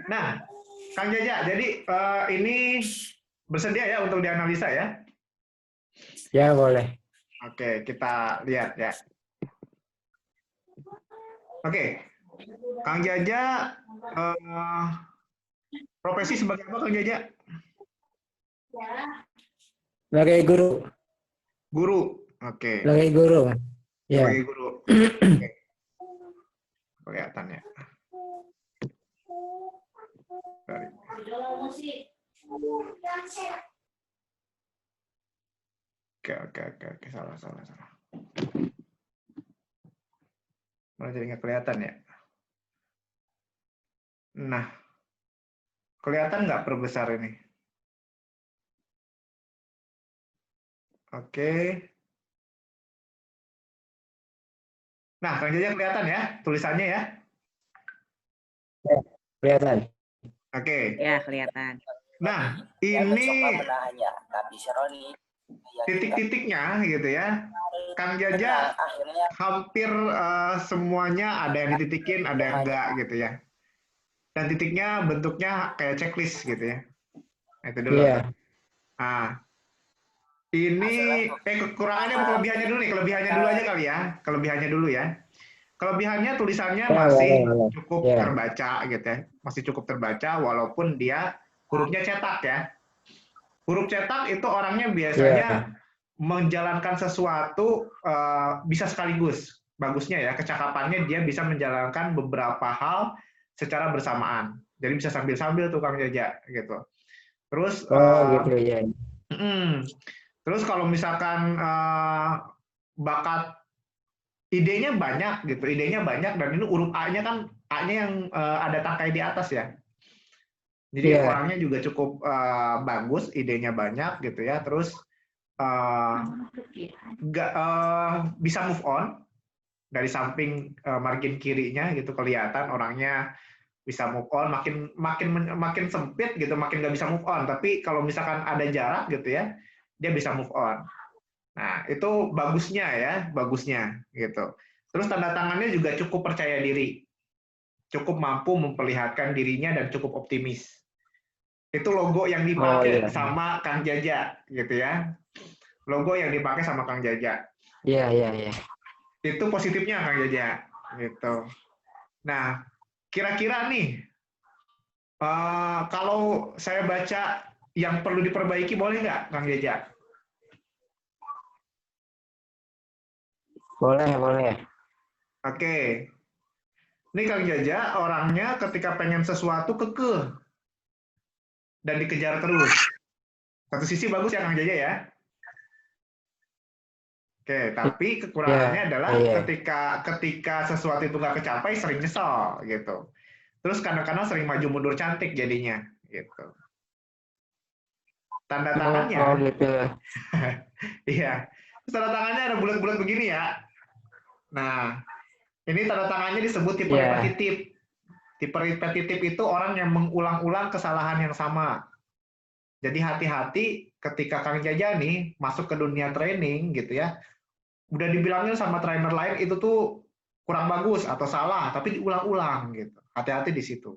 Nah, Kang Jaja, jadi ini bersedia ya untuk dianalisa ya? Ya, boleh. Oke, kita lihat ya. Oke, Kang Jaja, eh, profesi sebagai apa Kang Jaja? Sebagai guru. Guru. Oke, Sebagai guru. Ya. sebagai guru. Oke, kelihatan ya. Sorry. Oke, salah. Malah jadi nggak kelihatan ya. Nah, kelihatan nggak perbesar ini? Oke. Nah, Kang Jaja kelihatan ya tulisannya ya? Ya, kelihatan. Oke. Ya, kelihatan. Nah, Saya mencoba ini menahannya, tapi si Roni titik-titiknya gitu ya. Kang Jaja akhirnya hampir semuanya ada yang dititikin, ada yang enggak gitu ya. Dan titiknya bentuknya kayak checklist gitu ya. Itu dulu. Iya. Nah, ini kekurangannya apa kelebihannya dulu nih? Kelebihannya dulu aja kali ya. Kelebihannya dulu ya. Kelebihannya tulisannya Ya, masih boleh. cukup Ya. terbaca gitu ya. Masih cukup terbaca walaupun dia hurufnya cetak ya. Huruf cetak itu orangnya biasanya Ya. menjalankan sesuatu bisa sekaligus. Bagusnya ya, kecakapannya dia bisa menjalankan beberapa hal secara bersamaan. Jadi bisa sambil-sambil tuh Kang Jaja gitu. Terus Oh, gitu ya. terus kalau misalkan bakat idenya banyak gitu, idenya banyak dan ini huruf A-nya kan A-nya yang ada tangkai di atas ya. Jadi Iya. orangnya juga cukup bagus, idenya banyak gitu ya. Terus bisa move on dari samping margin kirinya gitu kelihatan orangnya bisa move on makin sempit gitu makin nggak bisa move on tapi kalau misalkan ada jarak gitu ya dia bisa move on. Nah itu bagusnya gitu. Terus tanda tangannya juga cukup percaya diri, cukup mampu memperlihatkan dirinya dan cukup optimis. Itu logo yang Oh, dipakai iya. sama Kang Jaja gitu ya. Logo yang dipakai sama Kang Jaja. Iya. Itu positifnya Kang Jaja gitu. Nah, kira-kira nih kalau saya baca yang perlu diperbaiki boleh nggak Kang Jaja? Boleh. Oke. Ini Kang Jaja orangnya ketika pengen sesuatu kekeh dan dikejar terus. Satu sisi bagus ya Kang Jaja ya. Oke, tapi kekurangannya Iya. adalah Iya. ketika sesuatu itu nggak kecapai sering nyesel gitu. Terus kadang-kadang sering maju mundur cantik jadinya gitu. Tanda Oh, tangannya, gitu. iya. Terus tanda tangannya ada bulat-bulat begini ya. Nah, ini tanda tangannya disebut tipe Iya. repetitif. Tipe repetitif itu orang yang mengulang-ulang kesalahan yang sama. Jadi hati-hati ketika Kang Jaja nih masuk ke dunia training gitu ya. Udah dibilangin sama trainer lain itu tuh kurang bagus atau salah, tapi diulang-ulang gitu. Hati-hati di situ.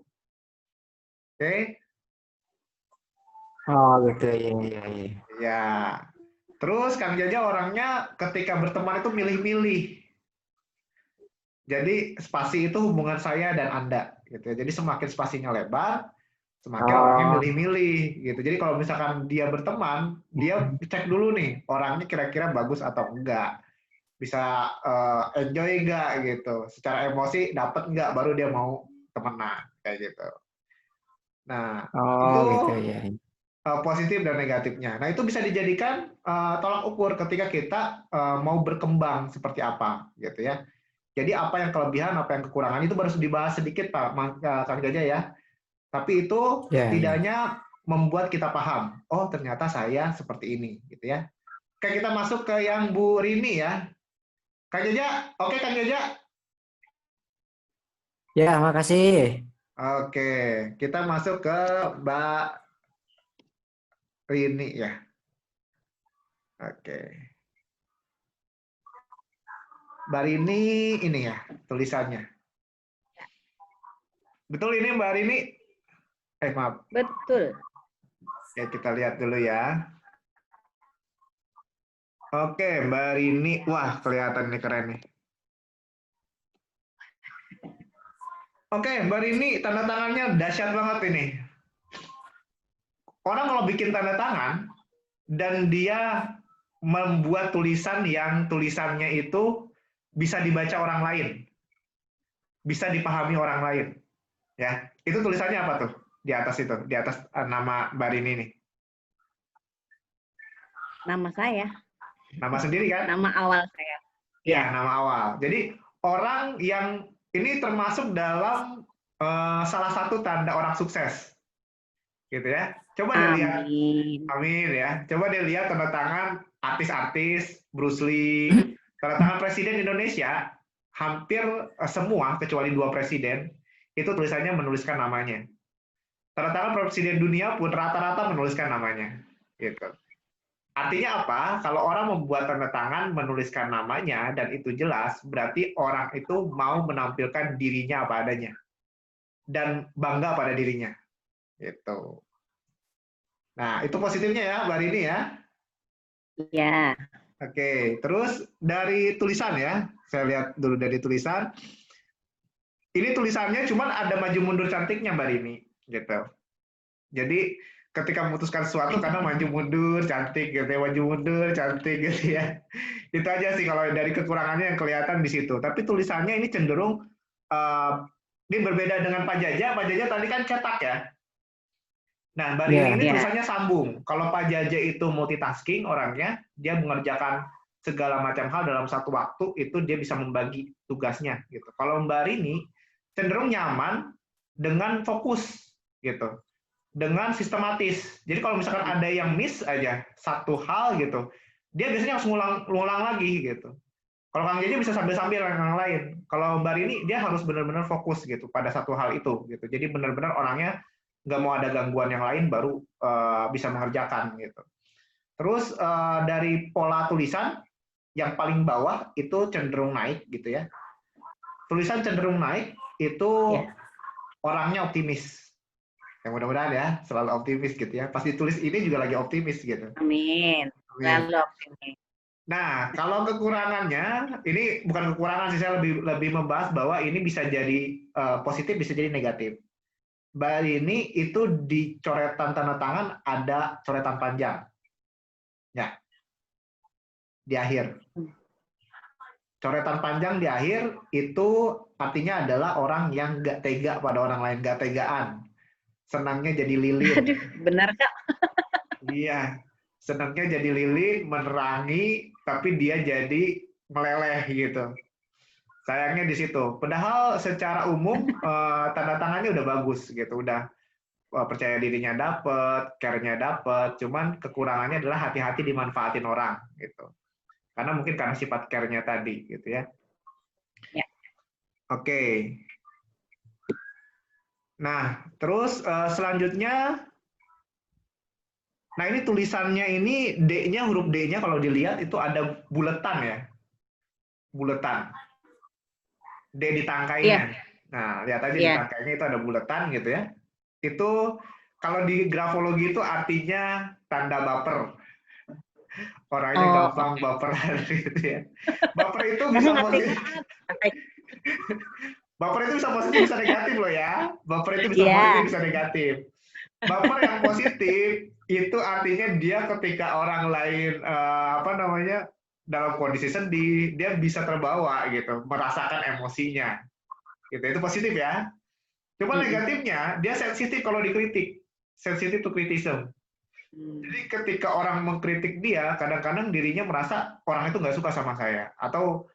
Oke? Oh, gitu. Iya. Ya. Terus Kang Jaja orangnya ketika berteman itu milih-milih. Jadi spasi itu hubungan saya dan Anda gitu ya. Jadi semakin spasinya lebar, semakin orangnya Oh. milih-milih gitu. Jadi kalau misalkan dia berteman, dia cek dulu nih orangnya kira-kira bagus atau enggak. Bisa enjoy enggak gitu. Secara emosi dapat enggak baru dia mau temenan kayak gitu. Nah, Oh, itu gitu ya. positif dan negatifnya. Nah, itu bisa dijadikan tolak ukur ketika kita mau berkembang seperti apa gitu ya. Jadi apa yang kelebihan, apa yang kekurangan itu baru dibahas sedikit Pak Kang Jaja ya. Tapi itu Iya. setidaknya membuat kita paham. Oh ternyata saya seperti ini, gitu ya. Oke kita masuk ke yang Bu Rini ya. Kang Jaja, oke Kang Jaja. Ya, makasih. Oke, kita masuk ke Mbak Rini ya. Oke. Mbak Rini ini ya tulisannya. Betul ini Mbak Rini? Maaf. Betul. Ya, kita lihat dulu ya. Oke, Mbak Rini. Wah, kelihatan nih keren nih. Oke, Mbak Rini, tanda tangannya dahsyat banget ini. Orang kalau bikin tanda tangan, dan dia membuat tulisan yang tulisannya itu bisa dibaca orang lain. Bisa dipahami orang lain. Ya, itu tulisannya apa tuh? Di atas itu, di atas nama Mbak Rini nih. Nama saya. Nama sendiri kan? Nama awal saya. Ya, nama awal. Jadi orang yang ini termasuk dalam salah satu tanda orang sukses, gitu ya. Coba deh lihat, Amin. amin ya. Coba deh lihat tanda tangan artis-artis, Bruce Lee, tanda tangan presiden Indonesia, hampir semua kecuali 2 presiden itu tulisannya menuliskan namanya. Tanda tangan presiden dunia pun rata-rata menuliskan namanya, gitu. Artinya apa? Kalau orang membuat tanda tangan menuliskan namanya dan itu jelas, berarti orang itu mau menampilkan dirinya apa adanya dan bangga pada dirinya. Gitu. Nah, itu positifnya ya, Mbak Rini ya. Iya. Oke, terus dari tulisan ya. Saya lihat dulu dari tulisan. Ini tulisannya cuman ada maju mundur cantiknya, Mbak Rini, gitu. Jadi ketika memutuskan sesuatu karena maju mundur cantik gitu ya, maju mundur cantik gitu ya. Itu aja sih kalau dari kekurangannya yang kelihatan di situ. Tapi tulisannya ini cenderung ini berbeda dengan Pak Jaja. Pak Jaja tadi kan cetak ya. Nah, Mbak Rini ini tulisannya sambung. Kalau Pak Jaja itu multitasking orangnya, dia mengerjakan segala macam hal dalam satu waktu, itu dia bisa membagi tugasnya gitu. Kalau Mbak Rini cenderung nyaman dengan fokus gitu. Dengan sistematis. Jadi kalau misalkan ada yang miss aja satu hal gitu, dia biasanya harus ngulang lagi gitu. Kalau Kang Jaja bisa sambil-sambil yang lain. Kalau Mbak Rini dia harus benar-benar fokus gitu pada satu hal itu gitu. Jadi benar-benar orangnya nggak mau ada gangguan yang lain baru bisa mengerjakan gitu. Terus dari pola tulisan yang paling bawah itu cenderung naik gitu ya. Tulisan cenderung naik itu orangnya optimis. Ya mudah-mudahan ya selalu optimis gitu ya. Pas ditulis ini juga lagi optimis gitu. Amin. Selalu optimis. Nah, kalau kekurangannya, ini bukan kekurangan sih, saya lebih membahas bahwa ini bisa jadi positif, bisa jadi negatif. Mbak ini itu di coretan tanda tangan ada coretan panjang. Ya. Di akhir. Coretan panjang di akhir itu artinya adalah orang yang nggak tega pada orang lain, nggak tegaan. Senangnya jadi lilin. Aduh, benar Kak. Iya, senangnya jadi lilin, menerangi, tapi dia jadi meleleh gitu. Sayangnya di situ. Padahal secara umum tanda tangannya udah bagus gitu, udah percaya dirinya dapet, care-nya dapet, cuman kekurangannya adalah hati-hati dimanfaatin orang gitu. Karena mungkin karena sifat care-nya tadi gitu ya. Ya. Oke. Nah, terus selanjutnya, nah ini tulisannya ini D-nya, huruf D-nya kalau dilihat itu ada buletan ya. Buletan. D di tangkainya. Nah, lihat aja di tangkainya itu ada buletan gitu ya. Itu kalau di grafologi itu artinya tanda baper. Orangnya gampang baperan gitu ya. Baper itu bisa positif. Baper itu bisa positif, bisa negatif loh ya. Baper itu bisa positif, bisa negatif. Baper yang positif itu artinya dia ketika orang lain dalam kondisi sedih, dia bisa terbawa gitu, merasakan emosinya. Gitu. Itu positif ya. Cuma negatifnya dia sensitif kalau dikritik. Sensitif to criticism. Jadi ketika orang mengkritik dia, kadang-kadang dirinya merasa orang itu nggak suka sama saya, atau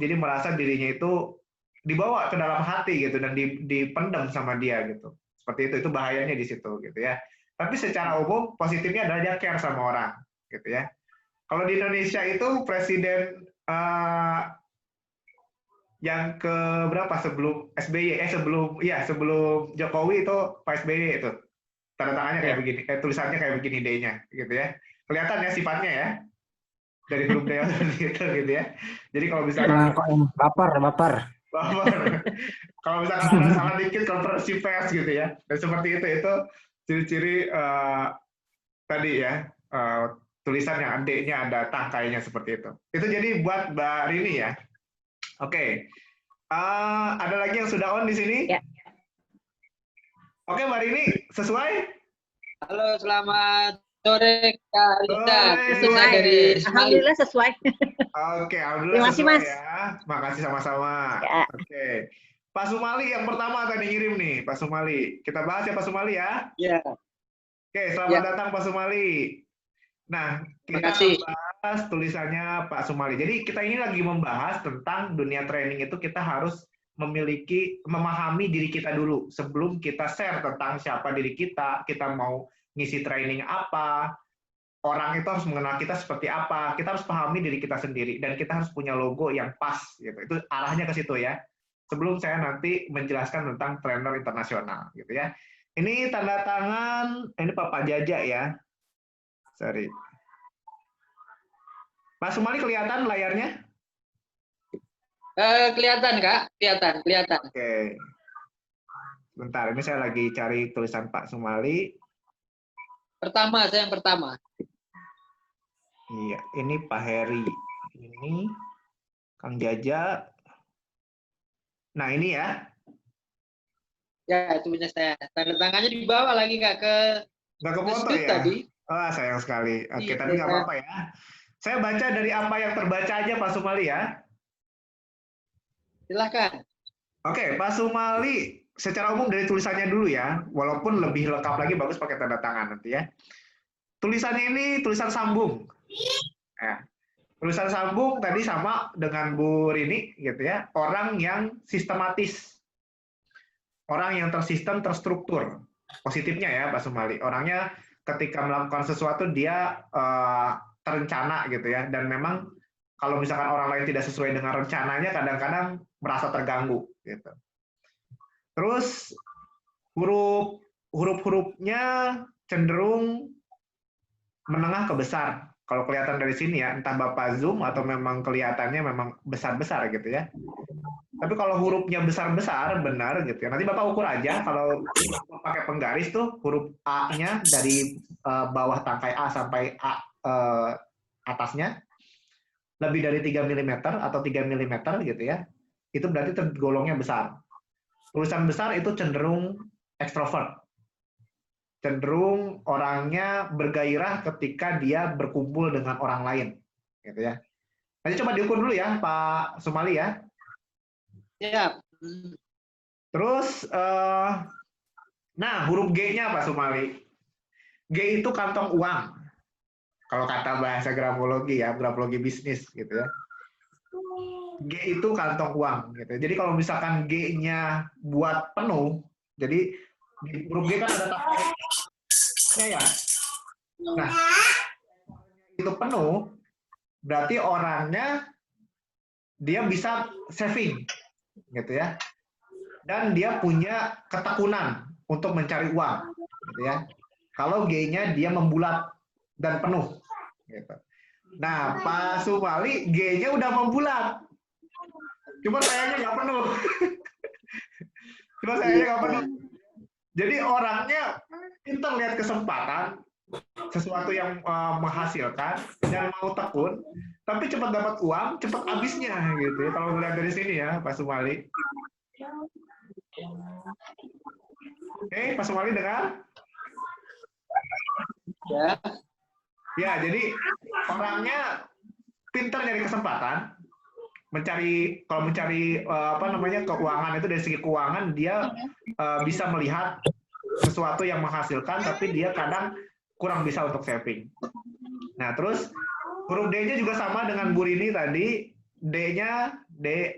jadi merasa dirinya itu dibawa ke dalam hati gitu dan dipendam sama dia gitu. Seperti itu bahayanya di situ gitu ya. Tapi secara umum positifnya adalah dia care sama orang gitu ya. Kalau di Indonesia itu presiden yang ke berapa sebelum SBY sebelum Jokowi itu Pak SBY itu tanda tangannya kayak begini, tulisannya kayak begini D-nya gitu ya. Kelihatan ya sifatnya ya. Dari huruf D gitu ya. Jadi kalau bisa baper. Baper. Kalau misalkan ada salah dikit konferensi pers gitu ya. Dan seperti itu ciri-ciri tadi ya, tulisan yang D-nya ada tangkainya seperti itu. Itu jadi buat Mbak Rini ya. Oke. Ada lagi yang sudah on di sini? Ya. Oke, Mbak Rini, sesuai? Halo, selamat sore Kak Rita. Sore. Saya dari Semali. Alhamdulillah sesuai. Oke, alhamdulillah Terima kasih, sesuai Mas. ya. Makasih sama-sama. Ya. Oke. Pak Sumali yang pertama tadi ngirim nih, Pak Sumali. Kita bahas ya Pak Sumali ya. Ya, Oke, selamat Ya. datang Pak Sumali. Nah, Terima kita kasih. bahas tulisannya Pak Sumali. Jadi kita ini lagi membahas tentang dunia training itu kita harus memahami diri kita dulu sebelum kita share tentang siapa diri kita mau ngisi training apa, orang itu harus mengenal kita seperti apa, kita harus pahami diri kita sendiri dan kita harus punya logo yang pas gitu. Itu arahnya ke situ ya. Sebelum saya nanti menjelaskan tentang trainer internasional gitu ya. Ini tanda tangan, ini Pak Jaja ya. Sorry. Pak Sumali kelihatan layarnya? Kelihatan Kak, kelihatan. Oke. Bentar, ini saya lagi cari tulisan Pak Sumali. Saya yang pertama. Iya, ini Pak Heri. Ini Kang Jaja. Nah, ini ya. Ya, itu punya saya. Tanda tangannya di bawah lagi Kak ke Nggak kepotong Stud ya? tadi. Wah, sayang sekali. Oke, Iya, tapi nggak saya- apa-apa ya. Saya baca dari apa yang terbaca aja Pak Sumali ya. Silahkan. Oke, Pak Sumali, secara umum dari tulisannya dulu ya, walaupun lebih lengkap lagi bagus pakai tanda tangan nanti ya. Tulisannya ini tulisan sambung. Ya. Tulisan sambung tadi sama dengan Bu Rini gitu ya, orang yang sistematis. Orang yang tersistem, terstruktur. Positifnya ya Pak Sumali. Orangnya ketika melakukan sesuatu dia terencana gitu ya, dan memang kalau misalkan orang lain tidak sesuai dengan rencananya kadang-kadang merasa terganggu gitu. Terus huruf-hurufnya cenderung menengah ke besar. Kalau kelihatan dari sini ya, entah Bapak zoom atau memang kelihatannya memang besar-besar gitu ya. Tapi kalau hurufnya besar-besar benar gitu ya. Nanti Bapak ukur aja kalau pakai penggaris tuh huruf A-nya dari bawah tangkai A sampai A atasnya lebih dari 3 mm atau 3 mm gitu ya. Itu berarti tergolongnya besar. Tulisan besar itu cenderung ekstrovert. Cenderung orangnya bergairah ketika dia berkumpul dengan orang lain gitu ya. Nanti coba diukur dulu ya Pak Sumali ya. Ya. Terus nah huruf G-nya Pak Sumali. G itu kantong uang. Kalau kata bahasa grafologi ya, grafologi bisnis gitu ya. G itu kantong uang gitu. Jadi kalau misalkan G-nya buat penuh, jadi di huruf G kan ada tangkainya ya. Nah, itu penuh, berarti orangnya dia bisa saving gitu ya. Dan dia punya ketekunan untuk mencari uang gitu ya. Kalau G-nya dia membulat dan penuh gitu. Nah, Pak Sumali G-nya udah membulat. Cuma sayangnya nggak penuh. Jadi orangnya pintar lihat kesempatan, sesuatu yang menghasilkan dan mau tekun, tapi cepat dapat uang, cepat habisnya gitu ya. Kalau melihat dari sini ya, Pak Sumali. Oke, Pak Sumali dengar? Ya. Ya, jadi orangnya pintar nyari kesempatan, kalau mencari keuangan itu dari segi keuangan dia bisa melihat sesuatu yang menghasilkan, tapi dia kadang kurang bisa untuk saving. Nah, terus huruf D-nya juga sama dengan Bu Rini tadi, D-nya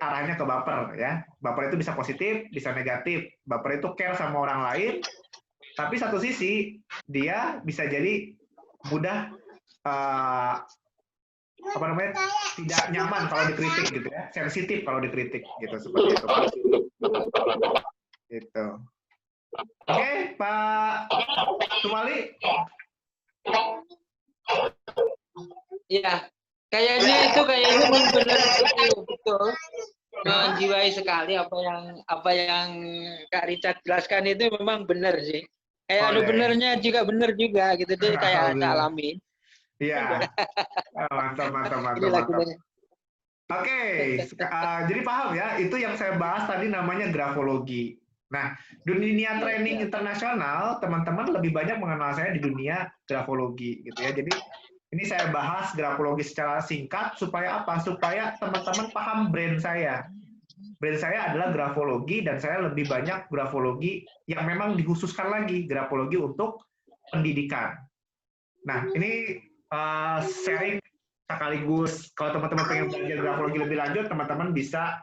arahnya ke baper ya. Baper itu bisa positif, bisa negatif. Baper itu care sama orang lain, tapi satu sisi dia bisa jadi mudah tidak nyaman kalau dikritik gitu ya, sensitif kalau dikritik gitu, seperti itu. Gitu. Oke, Pak Sumali. Iya. Kayaknya benar betul. menggarisbawahi sekali apa yang Kak Richard jelaskan itu memang benar sih. Kayak ada Oleh. benernya juga bener juga gitu deh kayak saya Alhamdulillah. alami. Iya. Mantap, mantap, mantap, Inilah mantap. gunanya. Oke, jadi paham ya, itu yang saya bahas tadi namanya grafologi. Nah, dunia training internasional, teman-teman lebih banyak mengenal saya di dunia grafologi, gitu ya. Jadi, ini saya bahas grafologi secara singkat, supaya apa? Supaya teman-teman paham brand saya. Brand saya adalah grafologi, dan saya lebih banyak grafologi yang memang dikhususkan lagi, grafologi untuk pendidikan. Nah, ini sharing sekaligus kalau teman-teman pengen belajar grafologi lebih lanjut, teman-teman bisa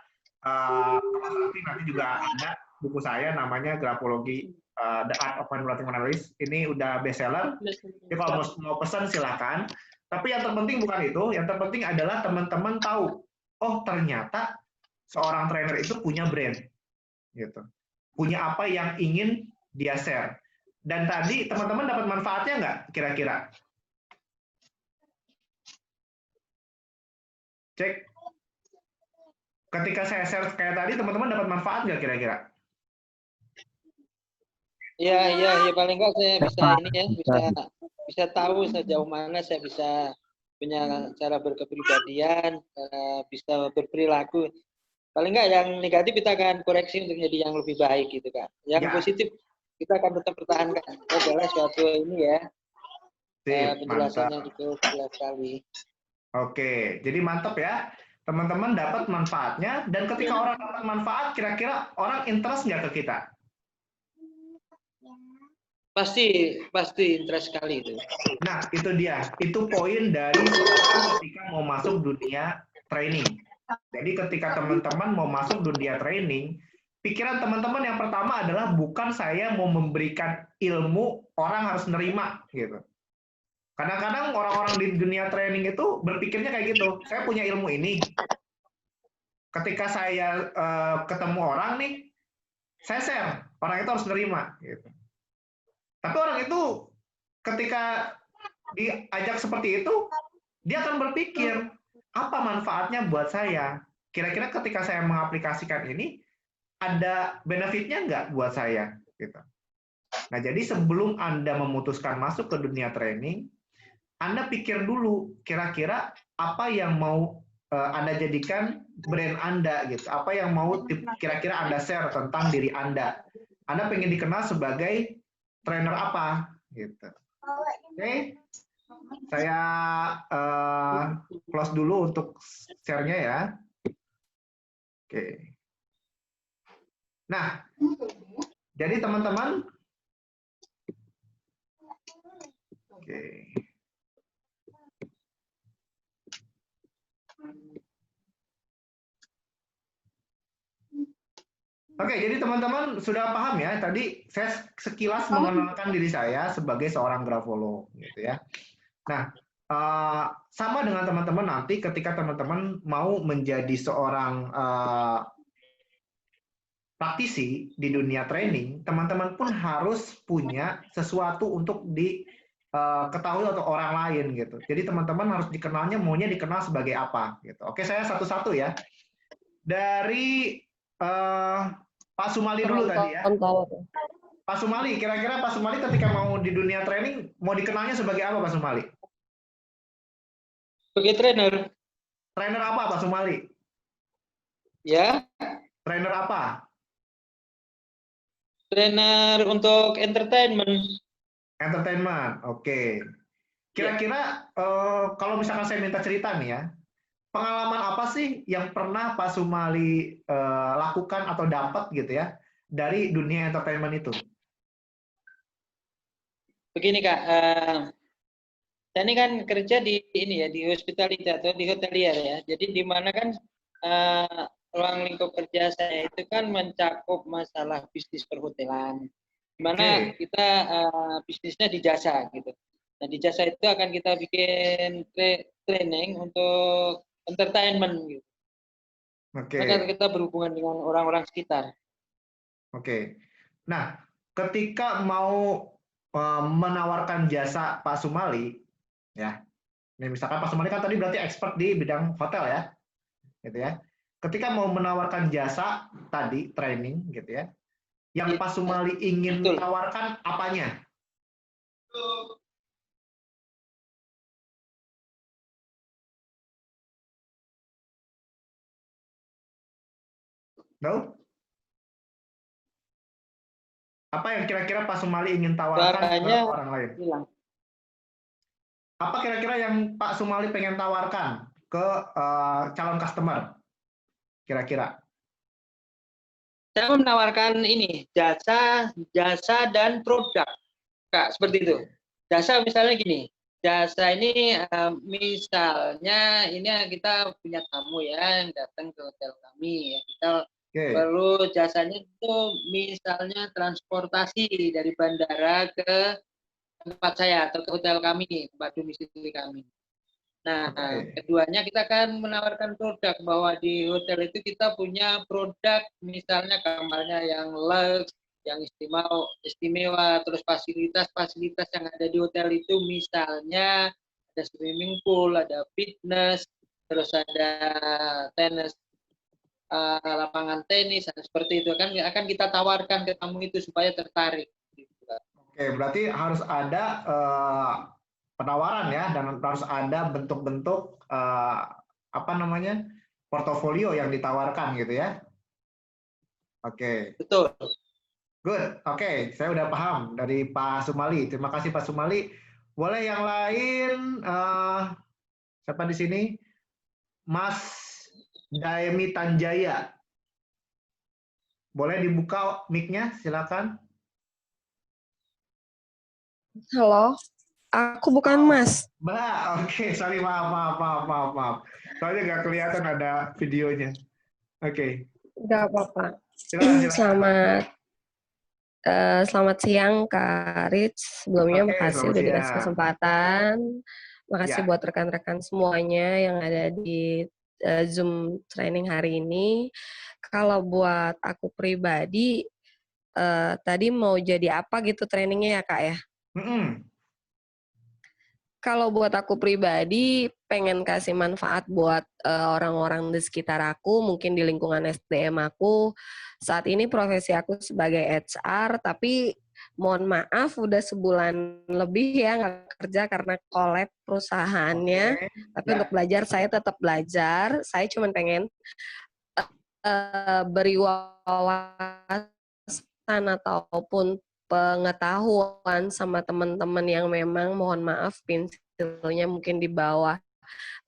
nanti juga ada buku saya namanya Grafologi The Art of Manipulating Analysis. Ini udah bestseller. Jadi kalau mau pesan silakan. Tapi yang terpenting bukan itu. Yang terpenting adalah teman-teman tahu, oh ternyata seorang trainer itu punya brand, gitu. Punya apa yang ingin dia share. Dan tadi teman-teman dapat manfaatnya nggak kira-kira? Cek. Ketika saya share kayak tadi, teman-teman dapat manfaat nggak kira-kira? Iya, paling enggak saya bisa ini ya, bisa tahu sejauh mana saya bisa punya cara berkepribadian, bisa berperilaku. Paling enggak yang negatif kita akan koreksi untuk jadi yang lebih baik gitu kan. Yang positif kita akan tetap pertahankan. Itu adalah suatu ini ya. Penjelasannya cukup jelas sekali. Oke, jadi mantap ya. Teman-teman dapat manfaatnya, dan ketika orang dapat manfaat, kira-kira orang interest nggak ke kita? Pasti interest sekali itu. Nah, itu dia. Itu poin dari seorang ketika mau masuk dunia training. Jadi ketika teman-teman mau masuk dunia training, pikiran teman-teman yang pertama adalah bukan saya mau memberikan ilmu, orang harus nerima gitu. Kadang-kadang orang-orang di dunia training itu berpikirnya kayak gitu. Saya punya ilmu ini. Ketika saya ketemu orang nih, saya share. Orang itu harus nerima. Gitu. Tapi orang itu ketika diajak seperti itu, dia akan berpikir, apa manfaatnya buat saya? Kira-kira ketika saya mengaplikasikan ini, ada benefitnya nggak buat saya? Gitu. Nah, jadi sebelum Anda memutuskan masuk ke dunia training, Anda pikir dulu, kira-kira apa yang mau Anda jadikan brand Anda, gitu. Apa yang mau kira-kira Anda share tentang diri Anda. Anda pengen dikenal sebagai trainer apa, gitu. Oke, saya close dulu untuk share-nya ya. Oke. Nah, jadi teman-teman, oke. Oke, jadi teman-teman sudah paham ya. Tadi saya sekilas mengenalkan diri saya sebagai seorang grafolog, gitu ya. Nah, sama dengan teman-teman nanti ketika teman-teman mau menjadi seorang praktisi di dunia training, teman-teman pun harus punya sesuatu untuk diketahui oleh orang lain gitu. Jadi teman-teman harus dikenalnya, maunya dikenal sebagai apa gitu. Oke, saya satu-satu ya. Dari Pak Sumali dulu tadi ya. Pak Sumali, kira-kira Pak Sumali ketika mau di dunia training, mau dikenalnya sebagai apa Pak Sumali? Sebagai trainer. Trainer apa Pak Sumali? Ya. Trainer apa? Trainer untuk entertainment. Entertainment, oke. Kira-kira kalau misalkan saya minta cerita nih ya, pengalaman apa sih yang pernah Pak Sumali lakukan atau dapat gitu ya dari dunia entertainment itu? Begini Kak, saya ini kan kerja di ini ya, di hospitality atau di hotelier ya. Jadi di mana kan ruang lingkup kerja saya itu kan mencakup masalah bisnis perhotelan. Di mana kita bisnisnya di jasa gitu. Nah di jasa itu akan kita bikin training untuk entertainment gitu. Maka kita berhubungan dengan orang-orang sekitar. Oke. Nah, ketika mau menawarkan jasa Pak Sumali, ya, ini misalkan Pak Sumali kan tadi berarti expert di bidang hotel ya, gitu ya. ketika mau menawarkan jasa tadi training gitu ya, yang Pak Sumali ingin Betul. tawarkan apanya? Tahu? Apa yang kira-kira Pak Sumali ingin tawarkan ke Suaranya orang lain? hilang. Apa kira-kira yang Pak Sumali pengen tawarkan ke calon customer? Kira-kira? Saya menawarkan ini jasa dan produk, Kak, seperti itu. Jasa misalnya gini, jasa ini misalnya ini kita punya tamu ya yang datang ke hotel kami ya, kita Oke. perlu jasanya itu misalnya transportasi dari bandara ke tempat saya atau ke hotel kami, tempat domisili kami. Nah, Oke. keduanya kita akan menawarkan produk bahwa di hotel itu kita punya produk misalnya kamarnya yang lux, yang istimewa, terus fasilitas-fasilitas yang ada di hotel itu misalnya ada swimming pool, ada fitness, terus ada tenis, lapangan tenis, seperti itu kan akan kita tawarkan ke tamu itu supaya tertarik. Oke, berarti harus ada penawaran ya, dan harus ada bentuk-bentuk apa namanya portofolio yang ditawarkan gitu ya. Oke, Betul. good. Oke, saya udah paham dari Pak Sumali. Terima kasih Pak Sumali. Boleh yang lain? Siapa di sini? Mas Daemi Tanjaya. Boleh dibuka mic-nya, silakan. Halo, aku bukan Mas. Mbak, oke, sorry, maaf. Soalnya nggak kelihatan ada videonya. Oke, Gak apa-apa. silakan. Selamat siang, Kak Rich. Sebelumnya Oke, makasih selamat udah dikasih siang. kesempatan. Makasih Ya. buat rekan-rekan semuanya yang ada di Zoom training hari ini. Kalau buat aku pribadi, tadi mau jadi apa gitu trainingnya ya, Kak ya? Kalau buat aku pribadi, pengen kasih manfaat buat orang-orang di sekitar aku, mungkin di lingkungan SDM aku. Saat ini profesi aku sebagai HR, tapi mohon maaf udah sebulan lebih ya nggak kerja karena collab perusahaannya. Oke. Tapi Ya. untuk belajar, saya tetap belajar. Saya cuma pengen beri wawasan ataupun pengetahuan sama teman-teman yang memang mohon maaf pensilnya mungkin di bawah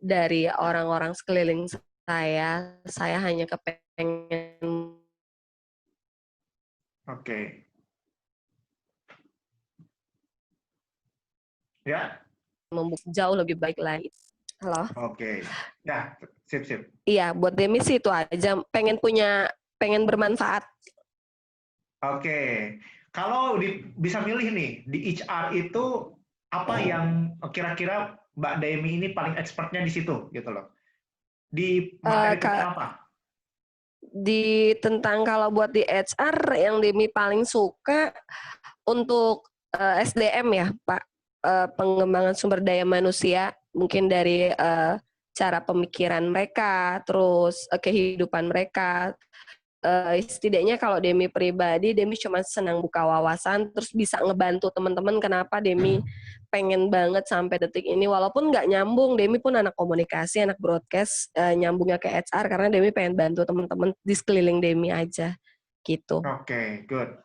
dari orang-orang sekeliling saya. Saya hanya kepengen Oke. Ya. membuat jauh lebih baik lagi. Halo? Oke. Ya, sip. Iya, buat Demi sih itu aja. Pengen bermanfaat. Oke. Kalau bisa milih nih, di HR itu apa yang kira-kira Mbak Demi ini paling expertnya di situ gitu loh. Di materi tentang apa? Tentang kalau buat di HR yang Demi paling suka untuk SDM ya Pak, pengembangan sumber daya manusia mungkin dari cara pemikiran mereka, terus kehidupan mereka. Setidaknya kalau Demi pribadi, Demi cuma senang buka wawasan, terus bisa ngebantu teman-teman. Kenapa Demi pengen banget sampai detik ini, walaupun nggak nyambung, Demi pun anak komunikasi, anak broadcast, nyambungnya ke HR, karena Demi pengen bantu teman-teman di sekeliling Demi aja, gitu. Oke, good.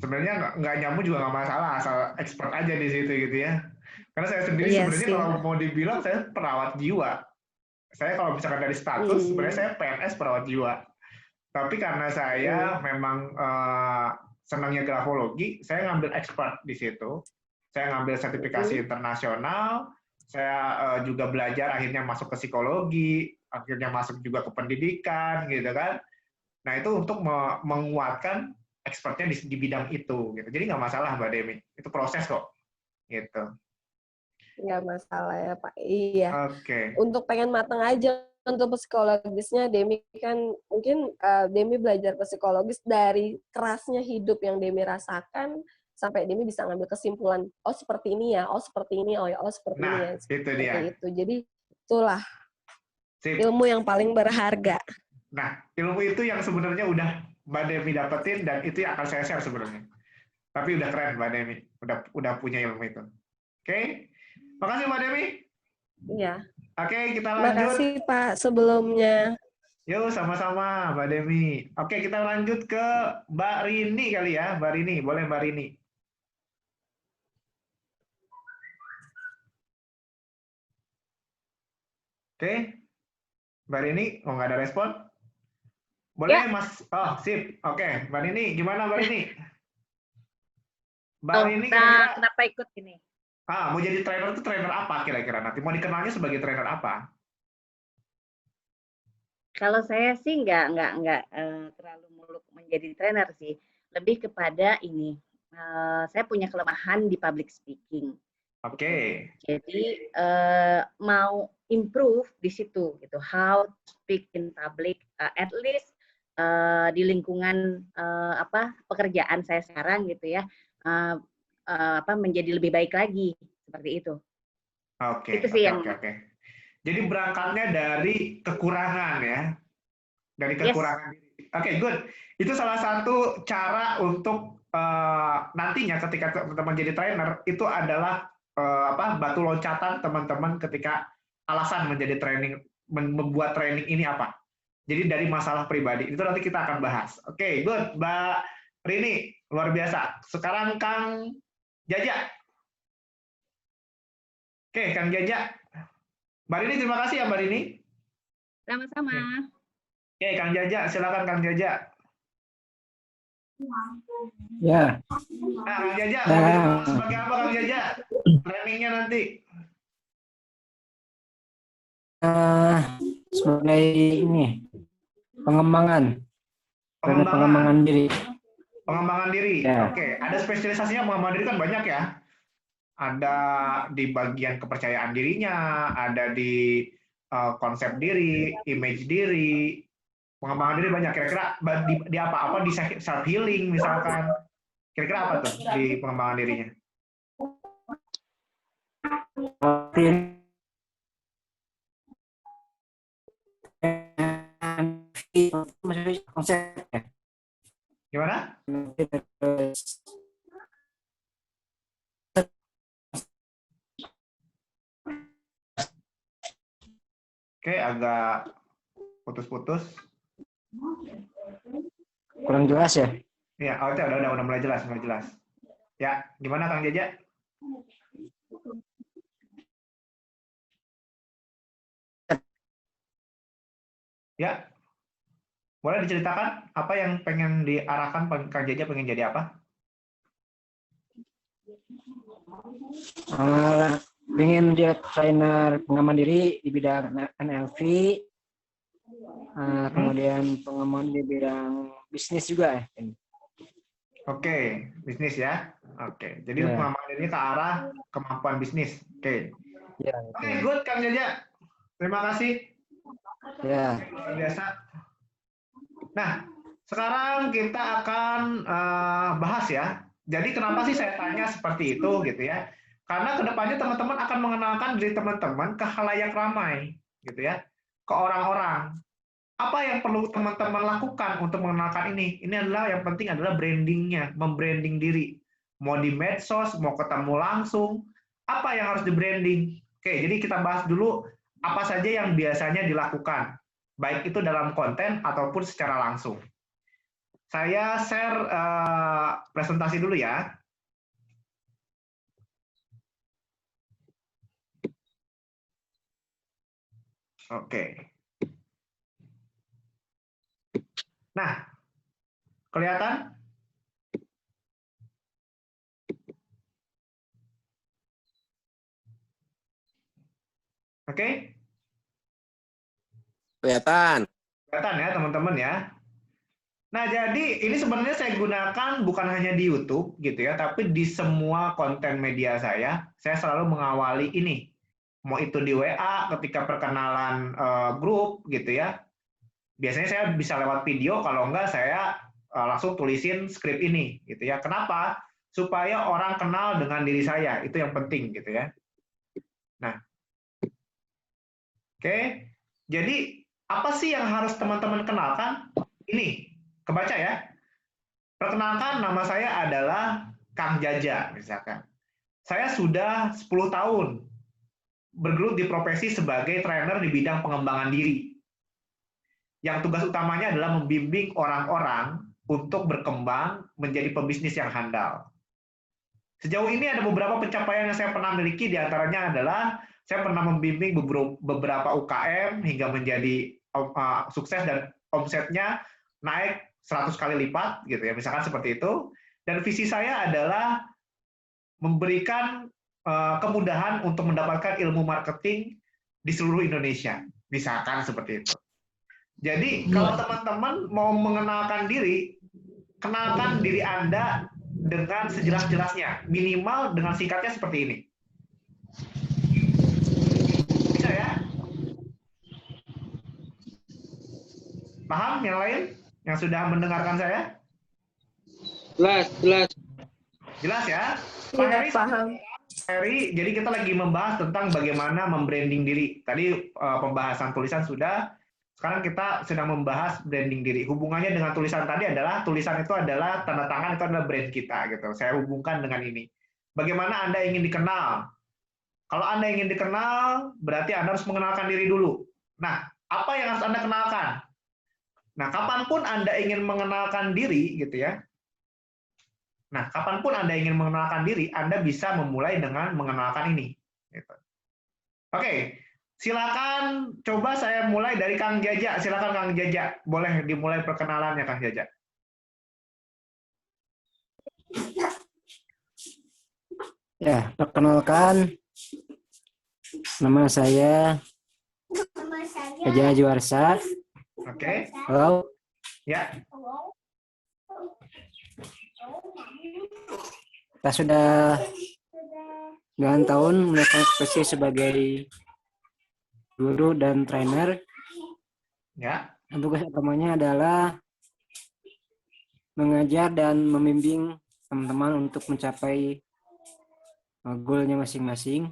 Sebenarnya nggak nyambung juga nggak masalah, asal expert aja di situ gitu ya. Karena saya sendiri sebenarnya kalau mau dibilang saya perawat jiwa. Saya kalau misalkan dari status, sebenarnya saya PNS perawat jiwa. Tapi karena saya memang senangnya grafologi, saya ngambil expert di situ. Saya ngambil sertifikasi internasional, saya juga belajar akhirnya masuk ke psikologi, akhirnya masuk juga ke pendidikan, gitu kan. Nah itu untuk menguatkan expertnya di bidang itu. Gitu. Jadi nggak masalah Mbak Demi, itu proses kok. Gitu. Nggak masalah ya Pak. Iya. Oke. Untuk pengen matang aja. Untuk psikologisnya, Demi kan mungkin Demi belajar psikologis dari kerasnya hidup yang Demi rasakan sampai Demi bisa ngambil kesimpulan, oh seperti ini ya, oh seperti ini, oh seperti ini ya, Itu dia. itu. Jadi itulah. Sip. Ilmu yang paling berharga. Nah, ilmu itu yang sebenarnya udah Mbak Demi dapetin dan itu yang akan saya share sebenarnya. Tapi udah keren Mbak Demi, udah punya ilmu itu. Oke, makasih Mbak Demi. Iya. Oke, kita Terima lanjut. kasih Pak sebelumnya. Yuk, sama-sama Mbak Demi. Oke, kita lanjut ke Mbak Rini kali ya. Mbak Rini, boleh Mbak Rini. Oke, Mbak Rini, oh nggak ada respon? Boleh Ya. Mas? Oh, sip. Oke, Mbak Rini, gimana Mbak Rini? Mbak Oh, Rini kira-kira kenapa ikut ini? mau jadi trainer itu trainer apa kira-kira? Nanti mau dikenalnya sebagai trainer apa? Kalau saya sih nggak terlalu muluk menjadi trainer sih. Lebih kepada ini. Saya punya kelemahan di public speaking. Oke. Jadi mau improve di situ gitu. How to speak in public, at least di lingkungan pekerjaan saya sekarang gitu ya. Menjadi lebih baik lagi seperti itu. Oke. Itu sih yang Jadi berangkatnya dari kekurangan ya. Dari kekurangan diri. Oke, good. Itu salah satu cara untuk nantinya ketika teman-teman jadi trainer itu adalah batu loncatan teman-teman ketika alasan menjadi training, membuat training ini apa. Jadi dari masalah pribadi itu nanti kita akan bahas. Oke, good, Mbak Rini, luar biasa. Sekarang Kang Jaja. Oke, Kang Jaja. Mbak Rini, terima kasih ya Mbak Rini. sama-sama. Oke, Kang Jaja, silakan Kang Jaja. Ya. Nah, Kang Jaja, mau dikenal sebagai apa Kang Jaja? Trainingnya nanti. Sebagai ini pengembangan diri. Pengembangan diri. Ya. Oke, ada spesialisasinya pengembangan diri kan banyak ya. Ada di bagian kepercayaan dirinya, ada di konsep diri, image diri, pengembangan diri banyak. Kira-kira di apa di self healing misalkan. Kira-kira apa tuh di pengembangan dirinya? Konsep. Gimana? Oke, agak putus-putus. Kurang jelas ya? Ya, itu udah mulai jelas, mulai jelas. Ya, gimana Kang Jaja? Ya, boleh diceritakan apa yang pengen diarahkan Kang Jaja pengen jadi apa? Pengen jadi trainer pengembangan diri di bidang NLP, kemudian pengembangan di bidang bisnis juga ya. Oke, bisnis ya. Oke, jadi Ya. pengembangan diri ke arah kemampuan bisnis. Oke. Ya, Oke, good Kang Jaja. Terima kasih. ya. Luar biasa. Nah, sekarang kita akan bahas ya. Jadi kenapa sih saya tanya seperti itu gitu ya? Karena kedepannya teman-teman akan mengenalkan diri teman-teman ke khalayak ramai, gitu ya, ke orang-orang. Apa yang perlu teman-teman lakukan untuk mengenalkan ini? Ini adalah yang penting adalah brandingnya, membranding diri. Mau di medsos, mau ketemu langsung, apa yang harus di branding? Oke, jadi kita bahas dulu apa saja yang biasanya dilakukan, baik itu dalam konten ataupun secara langsung. Saya share presentasi dulu ya. Oke. Nah, kelihatan? Oke? Kelihatan. Kelihatan ya teman-teman ya. Nah, jadi ini sebenarnya saya gunakan bukan hanya di YouTube gitu ya, tapi di semua konten media saya selalu mengawali ini. Mau itu di WA ketika perkenalan grup gitu ya. Biasanya saya bisa lewat video, kalau enggak saya langsung tulisin skrip ini gitu ya. Kenapa? Supaya orang kenal dengan diri saya, itu yang penting gitu ya. Nah. Oke. Jadi apa sih yang harus teman-teman kenalkan? Ini, kebaca ya. Perkenalkan, nama saya adalah Kang Jaja, misalkan. Saya sudah 10 tahun bergelut di profesi sebagai trainer di bidang pengembangan diri. Yang tugas utamanya adalah membimbing orang-orang untuk berkembang menjadi pebisnis yang handal. Sejauh ini ada beberapa pencapaian yang saya pernah miliki, diantaranya adalah saya pernah membimbing beberapa UKM hingga menjadi sukses dan omsetnya naik 100 kali lipat, gitu ya, misalkan seperti itu. Dan visi saya adalah memberikan kemudahan untuk mendapatkan ilmu marketing di seluruh Indonesia, misalkan seperti itu. Jadi kalau teman-teman mau mengenalkan diri, kenalkan diri Anda dengan sejelas-jelasnya, minimal dengan singkatnya seperti ini. Bisa ya? Paham yang lain yang sudah mendengarkan saya? Jelas, jelas. Jelas ya? Pak Iya, Heri, paham. Heri, jadi kita lagi membahas tentang bagaimana membranding diri. Tadi pembahasan tulisan sudah, sekarang kita sedang membahas branding diri. Hubungannya dengan tulisan tadi adalah, tulisan itu adalah tanda tangan, itu adalah brand kita, gitu. Saya hubungkan dengan ini. Bagaimana Anda ingin dikenal? Kalau Anda ingin dikenal, berarti Anda harus mengenalkan diri dulu. Nah, apa yang harus Anda kenalkan? Nah, kapanpun Anda ingin mengenalkan diri, gitu ya. Nah, kapanpun Anda ingin mengenalkan diri, Anda bisa memulai dengan mengenalkan ini. Gitu. Oke, silakan coba saya mulai dari Kang Jaja. Silakan Kang Jaja, boleh dimulai perkenalannya Kang Jaja. Ya, perkenalkan, nama saya Jaja Juarsa. Oke, Halo, ya. kita sudah 9 tahun melakukan profesi sebagai guru dan trainer. Ya, Tugas utamanya adalah mengajar dan membimbing teman-teman untuk mencapai goalnya masing-masing.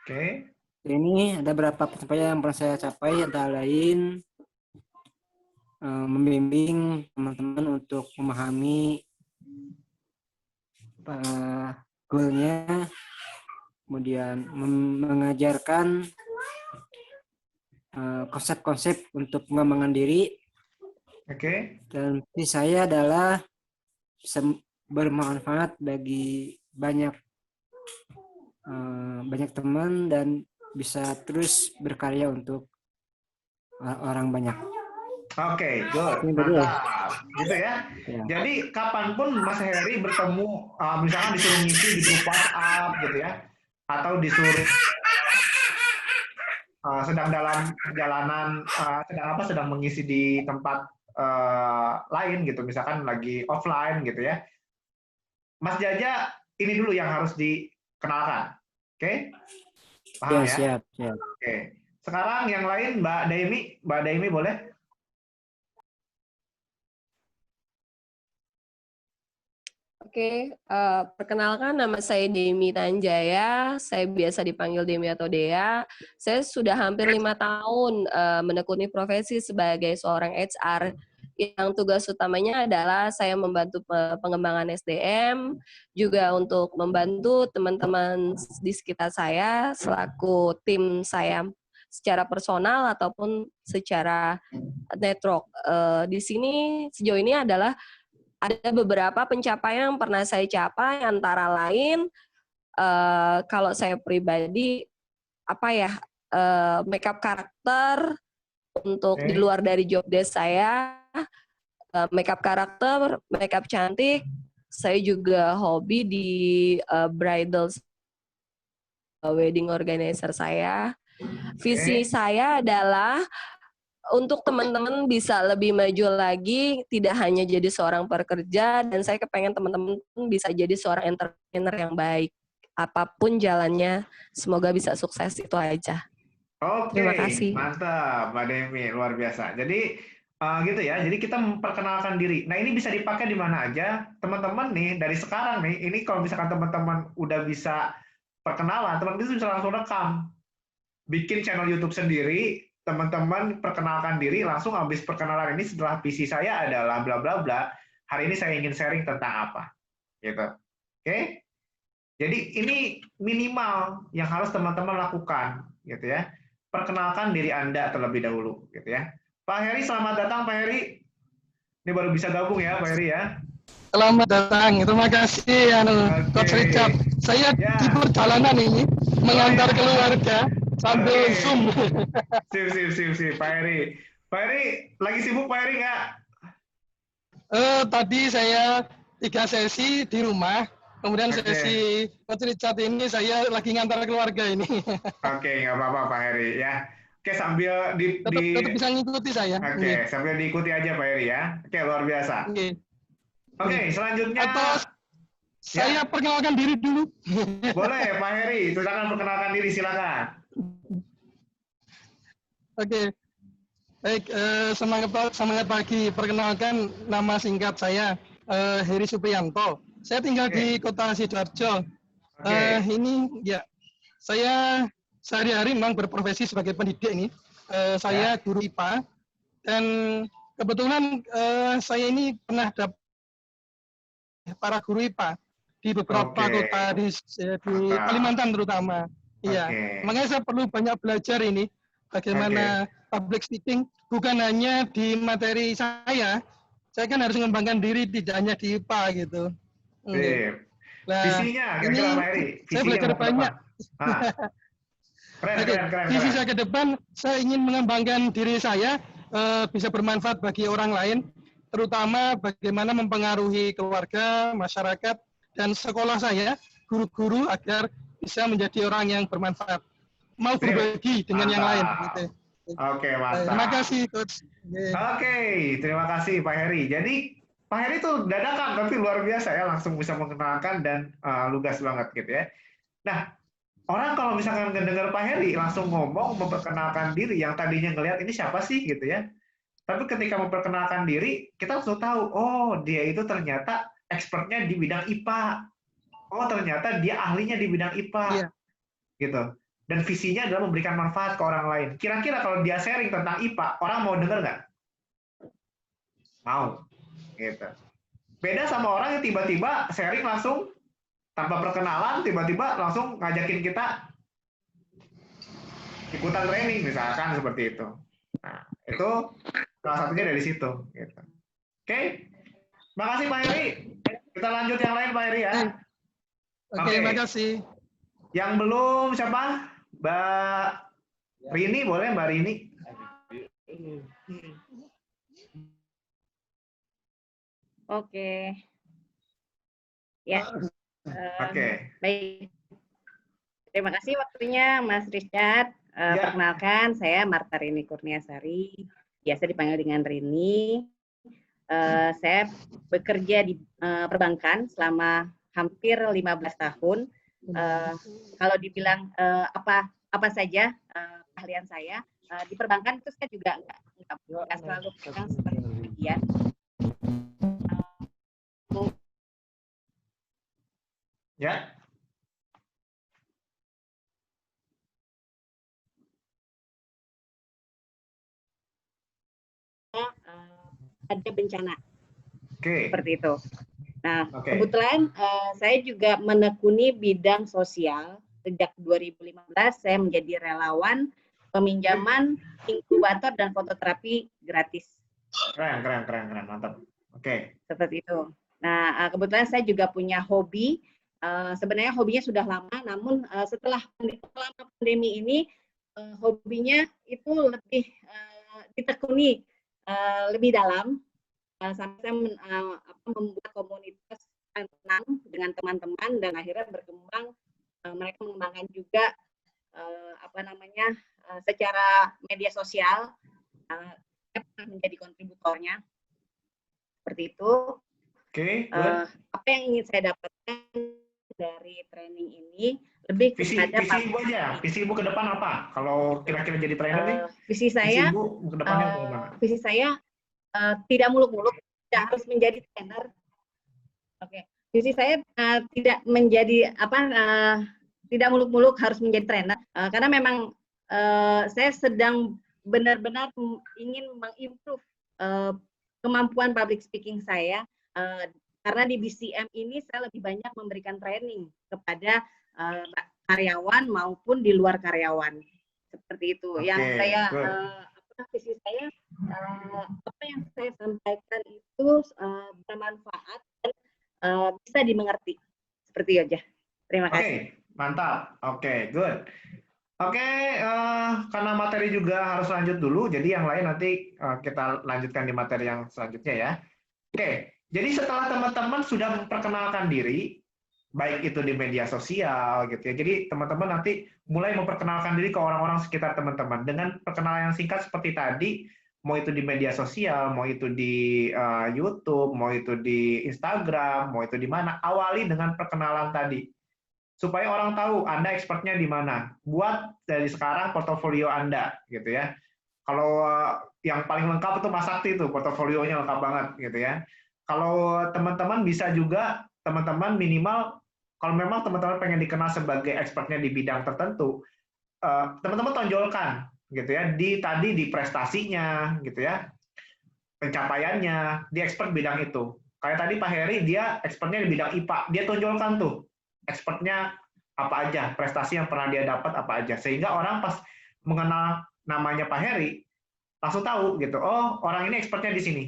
oke. Ini ada beberapa pencapaian yang pernah saya capai, antara lain membimbing teman-teman untuk memahami goalnya, kemudian mengajarkan konsep-konsep untuk pengembangan diri, Oke. dan visi saya adalah bisa bermanfaat bagi banyak teman dan bisa terus berkarya untuk orang banyak. Oke, good. Ini betul. Mantap. Gitu ya. Ya. Jadi kapanpun Mas Heri bertemu, misalkan disuruh ngisi di grup WhatsApp gitu ya, atau disuruh sedang dalam perjalanan, sedang mengisi di tempat lain gitu, misalkan lagi offline gitu ya. Mas Jaja, ini dulu yang harus dikenalkan. Oke? Paham ya? Siap. Oke. Sekarang yang lain Mbak Daimi boleh? Oke, perkenalkan nama saya Demi Tanjaya, saya biasa dipanggil Demi atau Dea. Saya sudah hampir 5 tahun menekuni profesi sebagai seorang HR, yang tugas utamanya adalah saya membantu pengembangan SDM, juga untuk membantu teman-teman di sekitar saya selaku tim saya secara personal ataupun secara network. Di sini sejauh ini adalah ada beberapa pencapaian yang pernah saya capai, antara lain kalau saya pribadi makeup karakter untuk di luar dari job desk saya, makeup karakter, makeup cantik. Saya juga hobi di bridal wedding organizer saya. Visi saya adalah untuk teman-teman bisa lebih maju lagi, tidak hanya jadi seorang pekerja, dan saya kepengen teman-teman bisa jadi seorang entrepreneur yang baik. Apapun jalannya, semoga bisa sukses, itu aja. Oke, Terima kasih. mantap Mbak Demi, luar biasa. Jadi gitu ya, jadi kita memperkenalkan diri. Nah ini bisa dipakai di mana aja, teman-teman nih, dari sekarang nih, ini kalau misalkan teman-teman udah bisa perkenalan, teman-teman bisa langsung rekam. Bikin channel YouTube sendiri, teman-teman perkenalkan diri, langsung habis perkenalan ini setelah visi saya adalah bla bla bla, hari ini saya ingin sharing tentang apa, gitu. Oke? Jadi ini minimal yang harus teman-teman lakukan, gitu ya. Perkenalkan diri Anda terlebih dahulu, gitu ya. Pak Heri, selamat datang Pak Heri. Ini baru bisa gabung ya Pak Heri ya. Selamat datang. Terima kasih Coach Richard. Saya Ya. di perjalanan ini mengantar keluarga sambil Oke. Zoom. Sip, Pak Heri. Pak Heri, lagi sibuk Pak Heri nggak? Tadi saya 3 sesi di rumah, kemudian Oke. sesi Coach Richard ini saya lagi ngantar keluarga ini. Oke, nggak apa-apa Pak Heri ya. Oke, sambil Tetap bisa ngikuti saya. Oke, sambil diikuti aja Pak Heri ya. Oke, luar biasa. Oke. Oke, selanjutnya Atau saya perkenalkan diri dulu. boleh Pak Heri, silakan perkenalkan diri, silakan. Oke. Baik, semangat pagi. Perkenalkan nama singkat saya Heri Supriyanto. Saya tinggal di Kota Sidoarjo. Oke. Ini ya, saya sehari-hari memang berprofesi sebagai pendidik ini. Saya guru IPA dan kebetulan saya ini pernah dapat para guru IPA di beberapa kota di Kalimantan terutama. Iya, makanya saya perlu banyak belajar ini bagaimana public speaking, bukan hanya di materi saya kan harus mengembangkan diri tidak hanya di IPA gitu. Nah, Visinya, ini kira-kira Pak Heri. saya belajar banyak. Keren. Visi saya ke depan, saya ingin mengembangkan diri saya bisa bermanfaat bagi orang lain, terutama bagaimana mempengaruhi keluarga, masyarakat, dan sekolah saya, guru-guru agar bisa menjadi orang yang bermanfaat. Mau berbagi dengan yang lain. Gitu. Oke, mantap. Terima kasih, Coach. Oke, terima kasih Pak Heri. Jadi Pak Heri itu dadakan tapi luar biasa ya, langsung bisa mengenalkan dan lugas banget gitu ya. Nah, orang kalau misalkan mendengar Pak Heri langsung ngomong memperkenalkan diri, yang tadinya ngelihat ini siapa sih gitu ya. Tapi ketika memperkenalkan diri, kita langsung tahu, oh dia itu ternyata expertnya di bidang IPA. Oh ternyata dia ahlinya di bidang IPA. Gitu. Dan visinya adalah memberikan manfaat ke orang lain. Kira-kira kalau dia sharing tentang IPA, orang mau dengar nggak? Mau. Gitu. Beda sama orang yang tiba-tiba sharing langsung tanpa perkenalan, tiba-tiba langsung ngajakin kita ikutan training, misalkan seperti itu. Nah, itu salah satunya dari situ. Gitu. Oke, makasih Pak Heri. Kita lanjut yang lain Pak Heri ya. Oke, terima kasih. Yang belum siapa? Mbak Rini, boleh Mbak Rini? Oke. Ya. Oke. Baik. Terima kasih waktunya Mas Richard. Perkenalkan, saya Marta Rini Kurniasari. Biasa dipanggil dengan Rini. Saya bekerja di perbankan selama hampir 15 tahun. Kalau dibilang apa saja keahlian saya, di perbankan itu saya juga nggak selalu pegang seperti demikian. Ya. Ada bencana. Seperti itu. Nah, kebetulan saya juga menekuni bidang sosial. Sejak 2015 saya menjadi relawan peminjaman inkubator dan fototerapi gratis. Keren, mantap. Oke. Seperti itu. Nah, kebetulan saya juga punya hobi. Sebenarnya hobinya sudah lama, namun setelah pandemi ini hobinya itu lebih ditekuni lebih dalam. Sampai saya membuat komunitas tenang dengan teman-teman dan akhirnya berkembang. Mereka mengembangkan juga secara media sosial. Saya pernah menjadi kontributornya. Seperti itu. Apa yang ingin saya dapatkan dari training ini lebih kepada visi ibu aja. Visi ibu ke depan apa? Kalau kira-kira jadi trainer nih? Visi saya ke depannya bagaimana? Visi saya tidak muluk-muluk, tidak harus menjadi trainer. Oke. Visi saya tidak menjadi tidak muluk-muluk harus menjadi trainer, karena memang saya sedang benar-benar ingin mengimprove kemampuan public speaking saya, karena di BCM ini saya lebih banyak memberikan training kepada karyawan maupun di luar karyawan, seperti itu. Oke, Yang saya good. visi saya, apa yang saya sampaikan itu bermanfaat dan bisa dimengerti, seperti itu aja. Terima kasih. Oke, mantap. Oke, good. Oke, karena materi juga harus lanjut dulu, jadi yang lain nanti kita lanjutkan di materi yang selanjutnya ya. Oke, jadi setelah teman-teman sudah memperkenalkan diri, baik itu di media sosial gitu ya, jadi teman-teman nanti mulai memperkenalkan diri ke orang-orang sekitar teman-teman dengan perkenalan yang singkat seperti tadi, mau itu di media sosial, mau itu di YouTube, mau itu di Instagram, mau itu di mana, awali dengan perkenalan tadi. Supaya orang tahu Anda expertnya di mana. Buat dari sekarang portofolio Anda, gitu ya. Kalau yang paling lengkap itu Mas Sakti itu, portofolionya lengkap banget, gitu ya. Kalau teman-teman bisa juga, teman-teman minimal, kalau memang teman-teman pengen dikenal sebagai expertnya di bidang tertentu, teman-teman tonjolkan, gitu ya. Tadi di prestasinya, gitu ya, pencapaiannya, dia expert bidang itu. Kayak tadi Pak Heri, dia expertnya di bidang IPA, dia tonjolkan tuh expertnya apa aja, prestasi yang pernah dia dapat apa aja, sehingga orang pas mengenal namanya Pak Heri langsung tahu gitu, oh orang ini expertnya di sini.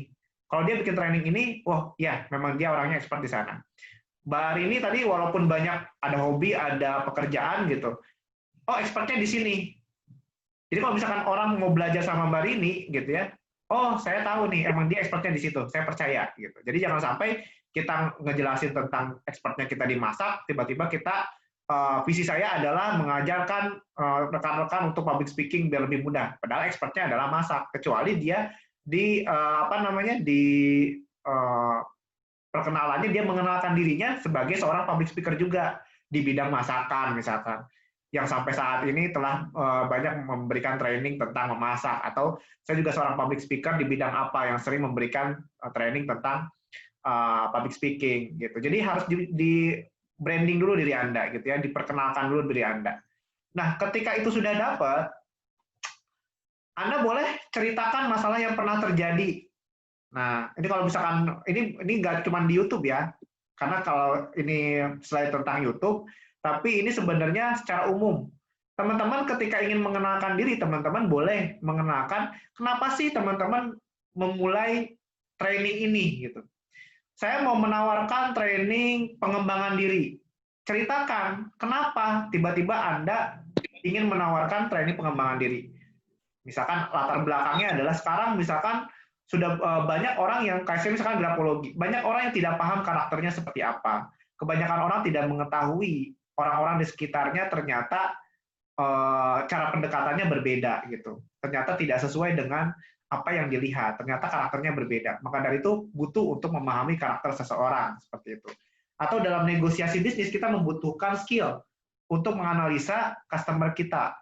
Kalau dia bikin training ini, oh ya memang dia orangnya expert di sana. Mbak Arini tadi walaupun banyak ada hobi, ada pekerjaan gitu, oh expertnya di sini. Jadi kalau misalkan orang mau belajar sama Mbak Arini gitu ya, oh saya tahu nih emang dia expertnya di situ, saya percaya gitu. Jadi jangan sampai kita ngejelasin tentang expertnya kita dimasak, tiba-tiba kita visi saya adalah mengajarkan rekan-rekan untuk public speaking biar lebih mudah. Padahal expertnya adalah masak, kecuali dia di perkenalannya dia mengenalkan dirinya sebagai seorang public speaker juga di bidang masakan misalkan, yang sampai saat ini telah banyak memberikan training tentang memasak, atau saya juga seorang public speaker di bidang apa yang sering memberikan training tentang public speaking gitu. Jadi harus di branding dulu diri Anda gitu ya, diperkenalkan dulu diri Anda. Nah, ketika itu sudah dapat, Anda boleh ceritakan masalah yang pernah terjadi. Nah, ini kalau misalkan ini nggak cuma di YouTube ya, karena kalau ini slide tentang YouTube, tapi ini sebenarnya secara umum. Teman-teman ketika ingin mengenalkan diri, teman-teman boleh mengenalkan kenapa sih teman-teman memulai training ini gitu. Saya mau menawarkan training pengembangan diri. Ceritakan kenapa tiba-tiba Anda ingin menawarkan training pengembangan diri. Misalkan latar belakangnya adalah sekarang misalkan sudah banyak orang yang kayak saya misalkan grafologi, banyak orang yang tidak paham karakternya seperti apa. Kebanyakan orang tidak mengetahui orang-orang di sekitarnya ternyata cara pendekatannya berbeda gitu. Ternyata tidak sesuai dengan apa yang dilihat, ternyata karakternya berbeda. Maka dari itu butuh untuk memahami karakter seseorang seperti itu. Atau dalam negosiasi bisnis kita membutuhkan skill untuk menganalisa customer kita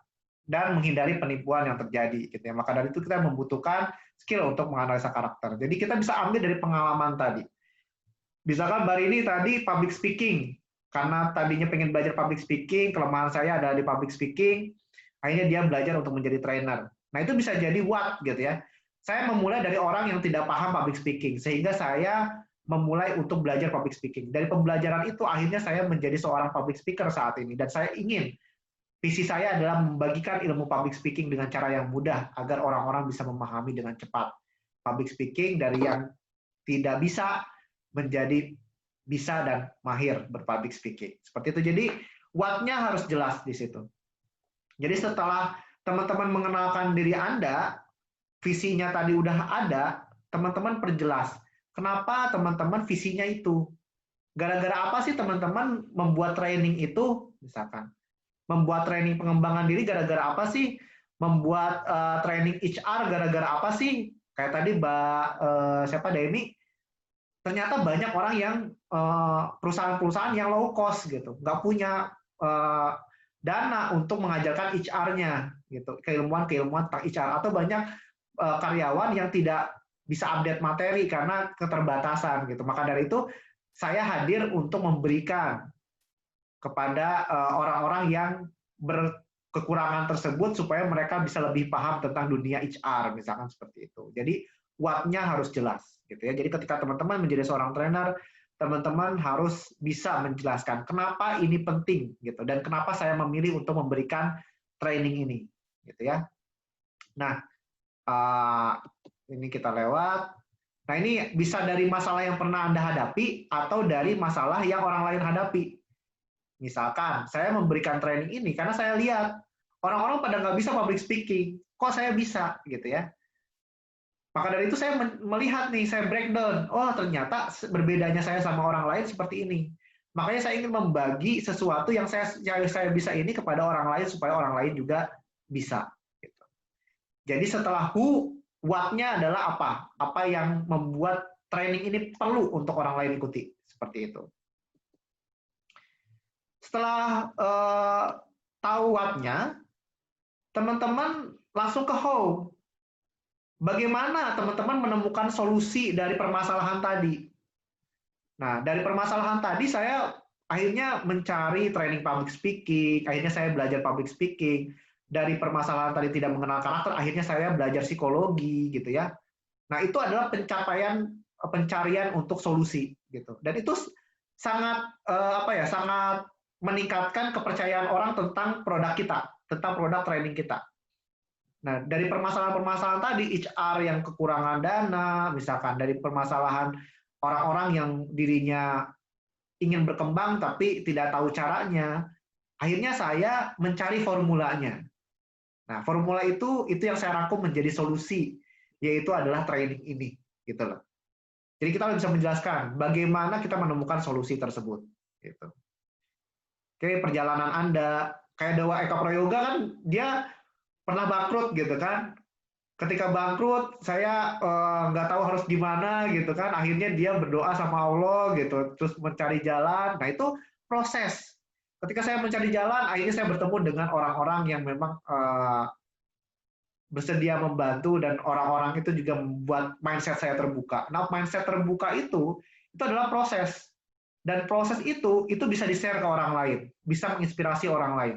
dan menghindari penipuan yang terjadi gitu ya. Maka dari itu kita membutuhkan skill untuk menganalisa karakter. Jadi kita bisa ambil dari pengalaman tadi. Misalkan Mbak Rini tadi public speaking, karena tadinya pengen belajar public speaking, kelemahan saya adalah di public speaking, akhirnya dia belajar untuk menjadi trainer. Nah itu bisa jadi what gitu ya. Saya memulai dari orang yang tidak paham public speaking, sehingga saya memulai untuk belajar public speaking. Dari pembelajaran itu akhirnya saya menjadi seorang public speaker saat ini, dan saya ingin, visi saya adalah membagikan ilmu public speaking dengan cara yang mudah, agar orang-orang bisa memahami dengan cepat. Public speaking dari yang tidak bisa menjadi bisa dan mahir berpublic speaking. Seperti itu. Jadi what-nya harus jelas di situ. Jadi setelah teman-teman mengenalkan diri Anda, visinya tadi udah ada, teman-teman perjelas. Kenapa teman-teman visinya itu? Gara-gara apa sih teman-teman membuat training itu? Misalkan, membuat training pengembangan diri gara-gara apa sih? Membuat training HR gara-gara apa sih? Kayak tadi siapa Demi, ternyata banyak orang yang perusahaan-perusahaan yang low cost gitu, nggak punya dana untuk mengajarkan HR-nya gitu, keilmuan-keilmuan tentang HR, atau banyak karyawan yang tidak bisa update materi karena keterbatasan gitu. Maka dari itu saya hadir untuk memberikan kepada orang-orang yang kekurangan tersebut supaya mereka bisa lebih paham tentang dunia HR, misalkan seperti itu. Jadi what-nya harus jelas, gitu ya. Jadi ketika teman-teman menjadi seorang trainer, teman-teman harus bisa menjelaskan kenapa ini penting, gitu, dan kenapa saya memilih untuk memberikan training ini, gitu ya. Nah, ini kita lewat. Nah, ini bisa dari masalah yang pernah Anda hadapi atau dari masalah yang orang lain hadapi. Misalkan, saya memberikan training ini karena saya lihat orang-orang pada nggak bisa public speaking, kok saya bisa, gitu ya. Maka dari itu saya melihat nih, saya breakdown, oh ternyata berbedanya saya sama orang lain seperti ini. Makanya saya ingin membagi sesuatu yang saya bisa ini kepada orang lain supaya orang lain juga bisa. Gitu. Jadi setelah who, what-nya adalah apa? Apa yang membuat training ini perlu untuk orang lain ikuti, seperti itu. Setelah tahu what-nya, teman-teman langsung ke how. Bagaimana teman-teman menemukan solusi dari permasalahan tadi? Nah, dari permasalahan tadi saya akhirnya mencari training public speaking, akhirnya saya belajar public speaking. Dari permasalahan tadi tidak mengenal karakter, akhirnya saya belajar psikologi, gitu ya. Nah, itu adalah pencarian untuk solusi, gitu. Dan itu sangat sangat meningkatkan kepercayaan orang tentang produk kita, tentang produk training kita. Nah, dari permasalahan-permasalahan tadi, HR yang kekurangan dana, misalkan dari permasalahan orang-orang yang dirinya ingin berkembang tapi tidak tahu caranya, akhirnya saya mencari formulanya. Nah, formula itu yang saya rangkum menjadi solusi, yaitu adalah training ini, gitu loh. Jadi kita bisa menjelaskan bagaimana kita menemukan solusi tersebut, gitu. Oke, perjalanan Anda, kayak Dewa Eka Prayoga kan, dia pernah bangkrut, gitu kan. Ketika bangkrut, saya nggak tahu harus gimana, gitu kan. Akhirnya dia berdoa sama Allah, gitu, terus mencari jalan. Nah, itu proses. Ketika saya mencari jalan, akhirnya saya bertemu dengan orang-orang yang memang bersedia membantu, dan orang-orang itu juga membuat mindset saya terbuka. Nah, mindset terbuka itu adalah proses. Dan proses itu bisa di-share ke orang lain, bisa menginspirasi orang lain.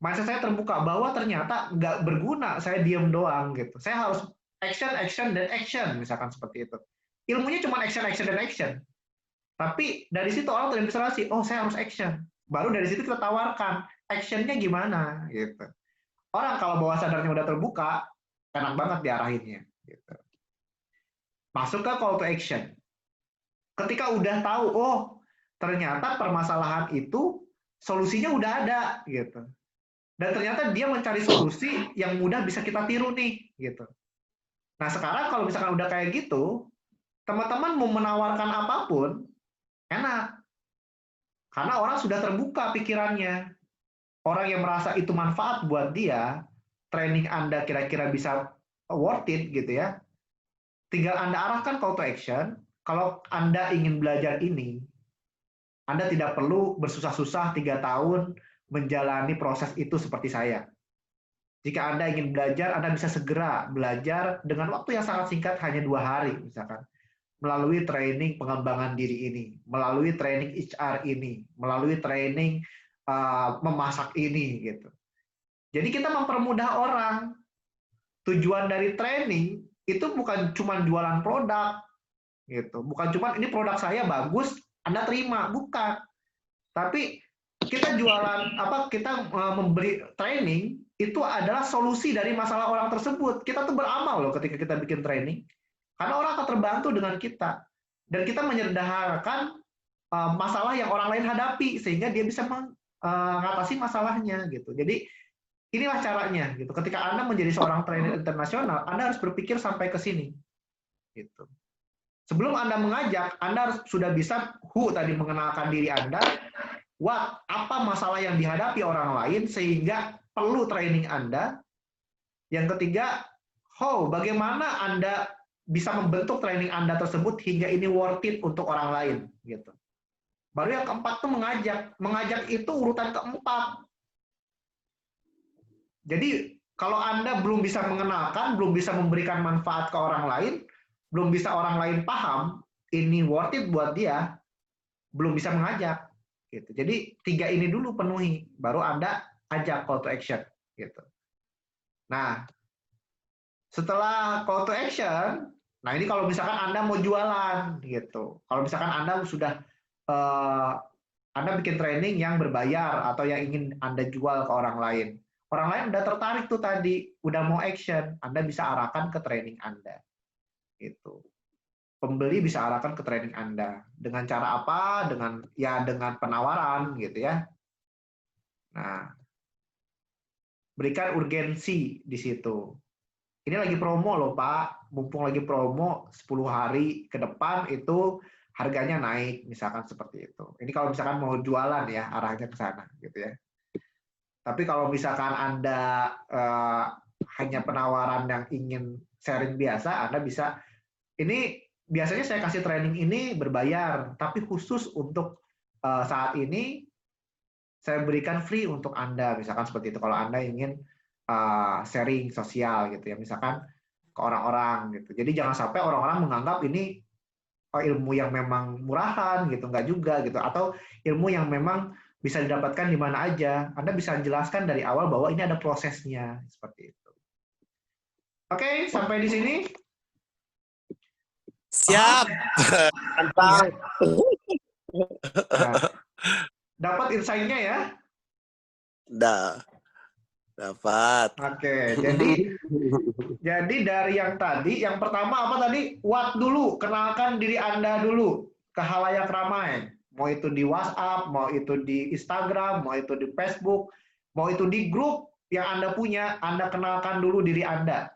Mindset saya terbuka bahwa ternyata nggak berguna saya diam doang, gitu. Saya harus action, dan action, misalkan seperti itu. Ilmunya cuma action, dan action. Tapi dari situ orang terinspirasi, oh saya harus action. Baru dari situ kita tawarkan, action-nya gimana, gitu. Orang kalau bawah sadarnya udah terbuka, enak banget diarahinnya, gitu. Masuk ke call to action. Ketika udah tahu, oh ternyata permasalahan itu solusinya udah ada, gitu. Dan ternyata dia mencari solusi yang mudah bisa kita tiru nih, gitu. Nah sekarang kalau misalkan udah kayak gitu, teman-teman mau menawarkan apapun, enak. Karena orang sudah terbuka pikirannya. Orang yang merasa itu manfaat buat dia, training Anda kira-kira bisa worth it, gitu ya. Tinggal Anda arahkan call to action. Kalau Anda ingin belajar ini, Anda tidak perlu bersusah-susah 3 tahun menjalani proses itu seperti saya. Jika Anda ingin belajar, Anda bisa segera belajar dengan waktu yang sangat singkat, hanya 2 hari misalkan. Melalui training pengembangan diri ini, melalui training HR ini, melalui training memasak ini, gitu. Jadi kita mempermudah orang. Tujuan dari training itu bukan cuma jualan produk, gitu. Bukan cuma ini produk saya bagus, Anda terima, bukan. Tapi kita jualan kita memberi training itu adalah solusi dari masalah orang tersebut. Kita tuh beramal loh ketika kita bikin training. Karena orang akan terbantu dengan kita. Dan kita menyederhanakan masalah yang orang lain hadapi sehingga dia bisa mengatasi masalahnya, gitu. Jadi inilah caranya, gitu. Ketika Anda menjadi seorang trainer internasional, Anda harus berpikir sampai ke sini, gitu. Sebelum Anda mengajak, Anda harus sudah bisa who tadi, mengenalkan diri Anda, what, apa masalah yang dihadapi orang lain sehingga perlu training Anda. Yang ketiga, how, bagaimana Anda bisa membentuk training Anda tersebut hingga ini worth it untuk orang lain, gitu. Baru yang keempat tuh mengajak. Mengajak itu urutan keempat. Jadi kalau Anda belum bisa mengenalkan, belum bisa memberikan manfaat ke orang lain, belum bisa orang lain paham ini worth it buat dia, belum bisa mengajak, gitu. Jadi 3 ini dulu penuhi, baru Anda ajak call to action gitu. Nah, setelah call to action, nah ini kalau misalkan Anda mau jualan gitu. Kalau misalkan Anda sudah Anda bikin training yang berbayar atau yang ingin Anda jual ke orang lain. Orang lain udah tertarik tuh tadi, udah mau action, Anda bisa arahkan ke training Anda. Gitu. Pembeli bisa arahkan ke training Anda. Dengan cara apa? Dengan penawaran gitu ya. Nah, berikan urgensi di situ. Ini lagi promo loh Pak, mumpung lagi promo 10 hari ke depan itu harganya naik, misalkan seperti itu. Ini kalau misalkan mau jualan ya, arahnya ke sana gitu ya. Tapi kalau misalkan Anda hanya penawaran yang ingin sharing biasa, Anda bisa, ini biasanya saya kasih training ini berbayar, tapi khusus untuk saat ini saya berikan free untuk Anda, misalkan seperti itu. Kalau Anda ingin sharing sosial gitu ya, misalkan ke orang-orang gitu. Jadi jangan sampai orang-orang menganggap ini ilmu yang memang murahan gitu, enggak juga gitu, atau ilmu yang memang bisa didapatkan di mana aja. Anda bisa jelaskan dari awal bahwa ini ada prosesnya seperti itu. Oke, sampai di sini. Siap. Nah, dapat insight-nya ya? Dapat. Oke, jadi dari yang tadi, yang pertama apa tadi? What dulu, kenalkan diri Anda dulu ke halayak ramai. Mau itu di WhatsApp, mau itu di Instagram, mau itu di Facebook, mau itu di grup yang Anda punya, Anda kenalkan dulu diri Anda.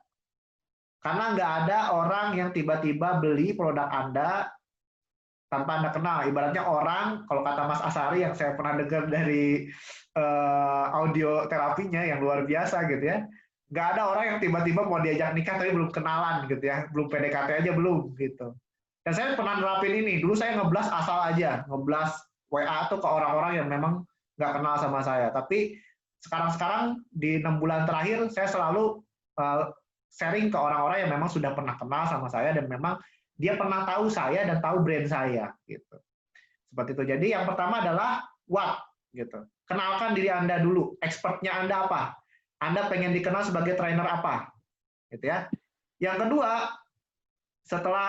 Karena nggak ada orang yang tiba-tiba beli produk Anda tanpa Anda kenal. Ibaratnya orang, kalau kata Mas Asari yang saya pernah dengar dari audio terapinya yang luar biasa gitu ya, nggak ada orang yang tiba-tiba mau diajak nikah tapi belum kenalan gitu ya, belum PDKT aja belum gitu. Dan saya pernah nerapin ini, dulu saya ngeblas asal aja, ngeblas WA tuh ke orang-orang yang memang nggak kenal sama saya. Tapi sekarang di 6 bulan terakhir saya selalu sharing ke orang-orang yang memang sudah pernah kenal sama saya dan memang dia pernah tahu saya dan tahu brand saya gitu. Seperti itu. Jadi yang pertama adalah what gitu. Kenalkan diri Anda dulu, expertnya Anda apa? Anda pengen dikenal sebagai trainer apa? Gitu ya. Yang kedua, setelah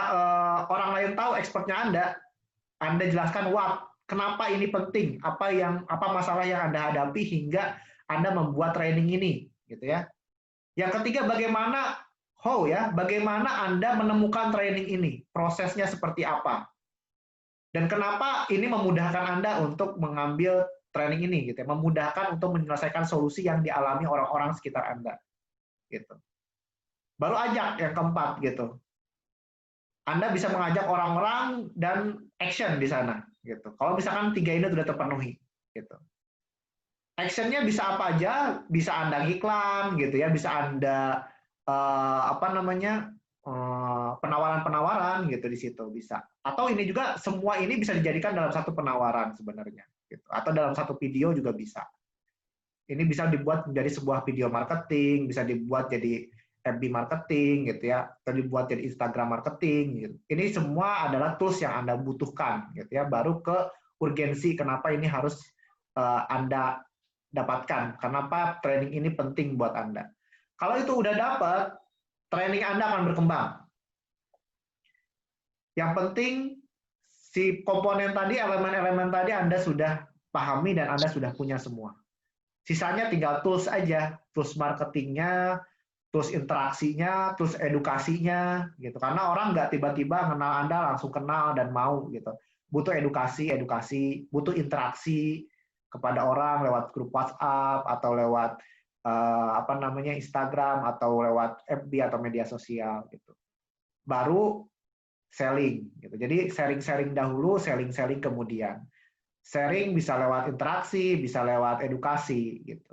orang lain tahu expertnya Anda jelaskan what, kenapa ini penting, apa masalah yang Anda hadapi hingga Anda membuat training ini, gitu ya. Yang ketiga, bagaimana bagaimana Anda menemukan training ini, prosesnya seperti apa, dan kenapa ini memudahkan Anda untuk mengambil training ini, gitu ya, memudahkan untuk menyelesaikan solusi yang dialami orang-orang sekitar Anda, gitu. Baru ajak yang keempat, gitu. Anda bisa mengajak orang-orang dan action di sana, gitu. Kalau misalkan 3 ini sudah terpenuhi, gitu. Actionnya bisa apa aja, bisa Anda iklan, gitu ya, bisa Anda penawaran-penawaran gitu di situ bisa. Atau ini juga semua ini bisa dijadikan dalam satu penawaran sebenarnya, gitu. Atau dalam satu video juga bisa. Ini bisa dibuat menjadi sebuah video marketing, bisa dibuat jadi FB marketing gitu ya, atau dibuat jadi Instagram marketing gitu. Ini semua adalah tools yang Anda butuhkan gitu ya, baru ke urgensi kenapa ini harus Anda dapatkan, kenapa training ini penting buat Anda. Kalau itu udah dapat, training Anda akan berkembang. Yang penting si komponen tadi, elemen-elemen tadi Anda sudah pahami dan Anda sudah punya semua. Sisanya tinggal tools aja, tools marketingnya, tools interaksinya, tools edukasinya, gitu. Karena orang nggak tiba-tiba kenal Anda langsung kenal dan mau gitu. Butuh edukasi, butuh interaksi kepada orang lewat grup WhatsApp atau lewat Instagram atau lewat FB atau media sosial gitu. Baru selling gitu. Jadi sharing-sharing dahulu, selling-selling kemudian. Sharing bisa lewat interaksi, bisa lewat edukasi gitu.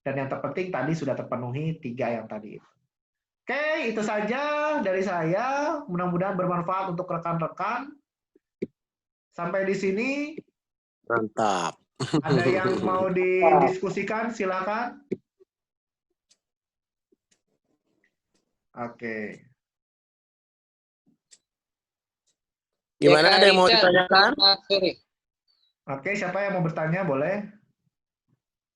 Dan yang terpenting tadi sudah terpenuhi 3 yang tadi itu. Oke, itu saja dari saya. Mudah-mudahan bermanfaat untuk rekan-rekan. Sampai di sini. Mantap. Ada yang mau didiskusikan, silakan. Oke. Gimana, ada yang mau ditanyakan? Oke, siapa yang mau bertanya boleh?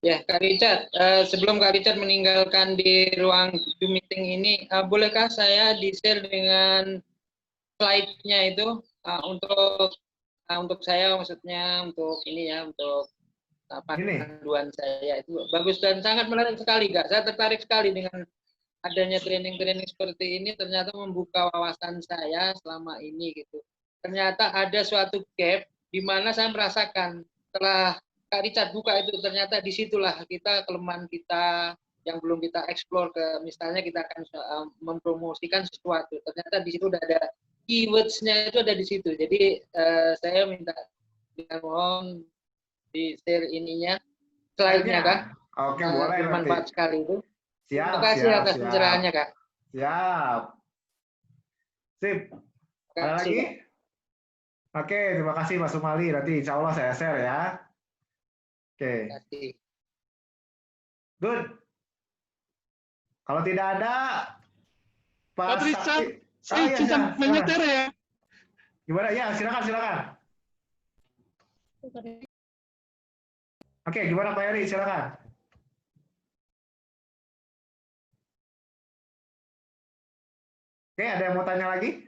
Ya, Kak Richard, sebelum Kak Richard meninggalkan di ruang Zoom meeting ini, bolehkah saya di-share dengan slide-nya itu untuk saya, maksudnya untuk ini ya, untuk Ini. panduan saya itu bagus dan sangat menarik sekali, Kak. Saya tertarik sekali dengan adanya training-training seperti ini, ternyata membuka wawasan saya selama ini gitu. Ternyata ada suatu gap di mana saya merasakan setelah Kak Richard buka itu, ternyata disitulah kita kelemahan kita yang belum kita explore, misalnya kita akan mempromosikan sesuatu, ternyata di situ udah ada keywords-nya, itu ada di situ. Jadi saya minta mohon di share ininya, slide-nya Kak. Oke, boleh bermanfaat nanti. sekali itu. Siap, Terima kasih siap, atas siap. pencerahannya Kak. Siap. Sip. Ada Terima kasih, lagi? Kak. Oke, terima kasih Mas Sumali. Nanti insya Allah saya share ya. Oke, Terima kasih. good. Kalau tidak ada, Pak Pak Richard, Sakti. saya iya, izin silakan. menyetir ya. Gimana? Ya, silakan, silakan. Oke, gimana Pak Eri? Silakan. Oke, ada yang mau tanya lagi?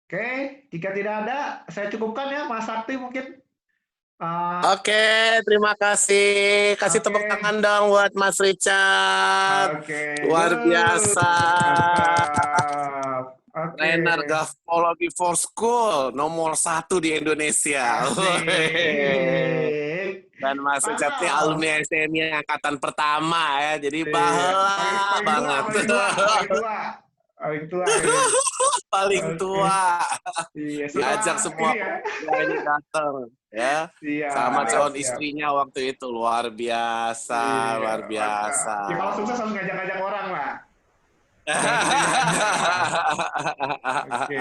Oke, jika tidak ada, saya cukupkan ya, Mas Sakti mungkin. Oke, terima kasih. Kasih Oke. tepuk tangan dong buat Mas Richard. Oke, Luar good. biasa. Mantap. Oke. Trainer Grafology for School nomor 1 di Indonesia. Asik. Dan Mas Richard ini Mantap. alumni STMI angkatan pertama ya, jadi Iya. baheula banget. Paling tua. Ini. Paling Oke. tua. Iya, Diajak semua ini ya. pemuda ini datang ya. Iya, Sama calon siap. istrinya waktu itu luar biasa, Iya, luar biasa. mantap. Ya, kalau sukses harus ngajak-ngajak orang lah. Oke.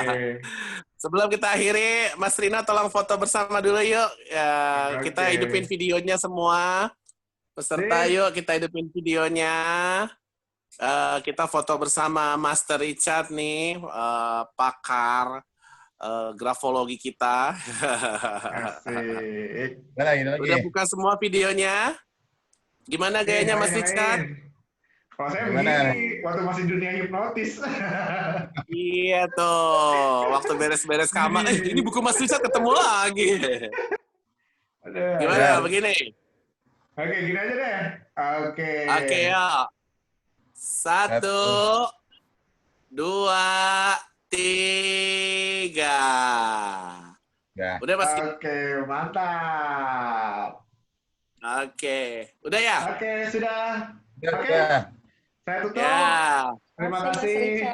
Sebelum kita akhiri, Mas Rina tolong foto bersama dulu yuk. Ya, kita Oke. hidupin videonya semua. Peserta Sip. yuk, kita hidupin videonya. Kita foto bersama Master Richard nih, pakar grafologi kita. Asik. Udah buka semua videonya? Gimana gayanya Mas Richard? Kalau saya begini, waktu masih dunia hipnotis. Iya tuh, waktu beres-beres kamar, ini buku Mas Richard ketemu lagi. Gimana begini? Oke, gini aja deh. Oke. Oke ya. 1, 2, 3. Udah Mas? Oke, mantap. Oke, udah ya? Oke, sudah. Oke, saya tutup. Ya. Terima kasih.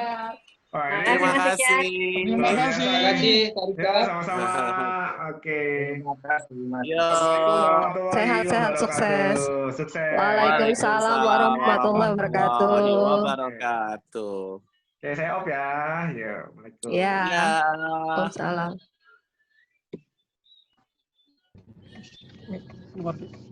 Wah, ini Terima kasih. Terima kasih. Terima kasih Kak Ya, Richard. sama-sama. Oke. Yo. Sehat-sehat, sukses. Sukses. Waalaikumsalam warahmatullahi wabarakatuh. wabarakatuh. Oke, saya off ya. Ya, Waalaikumsalam. Ya. Ya. Waalaikumsalam. Luar biasa.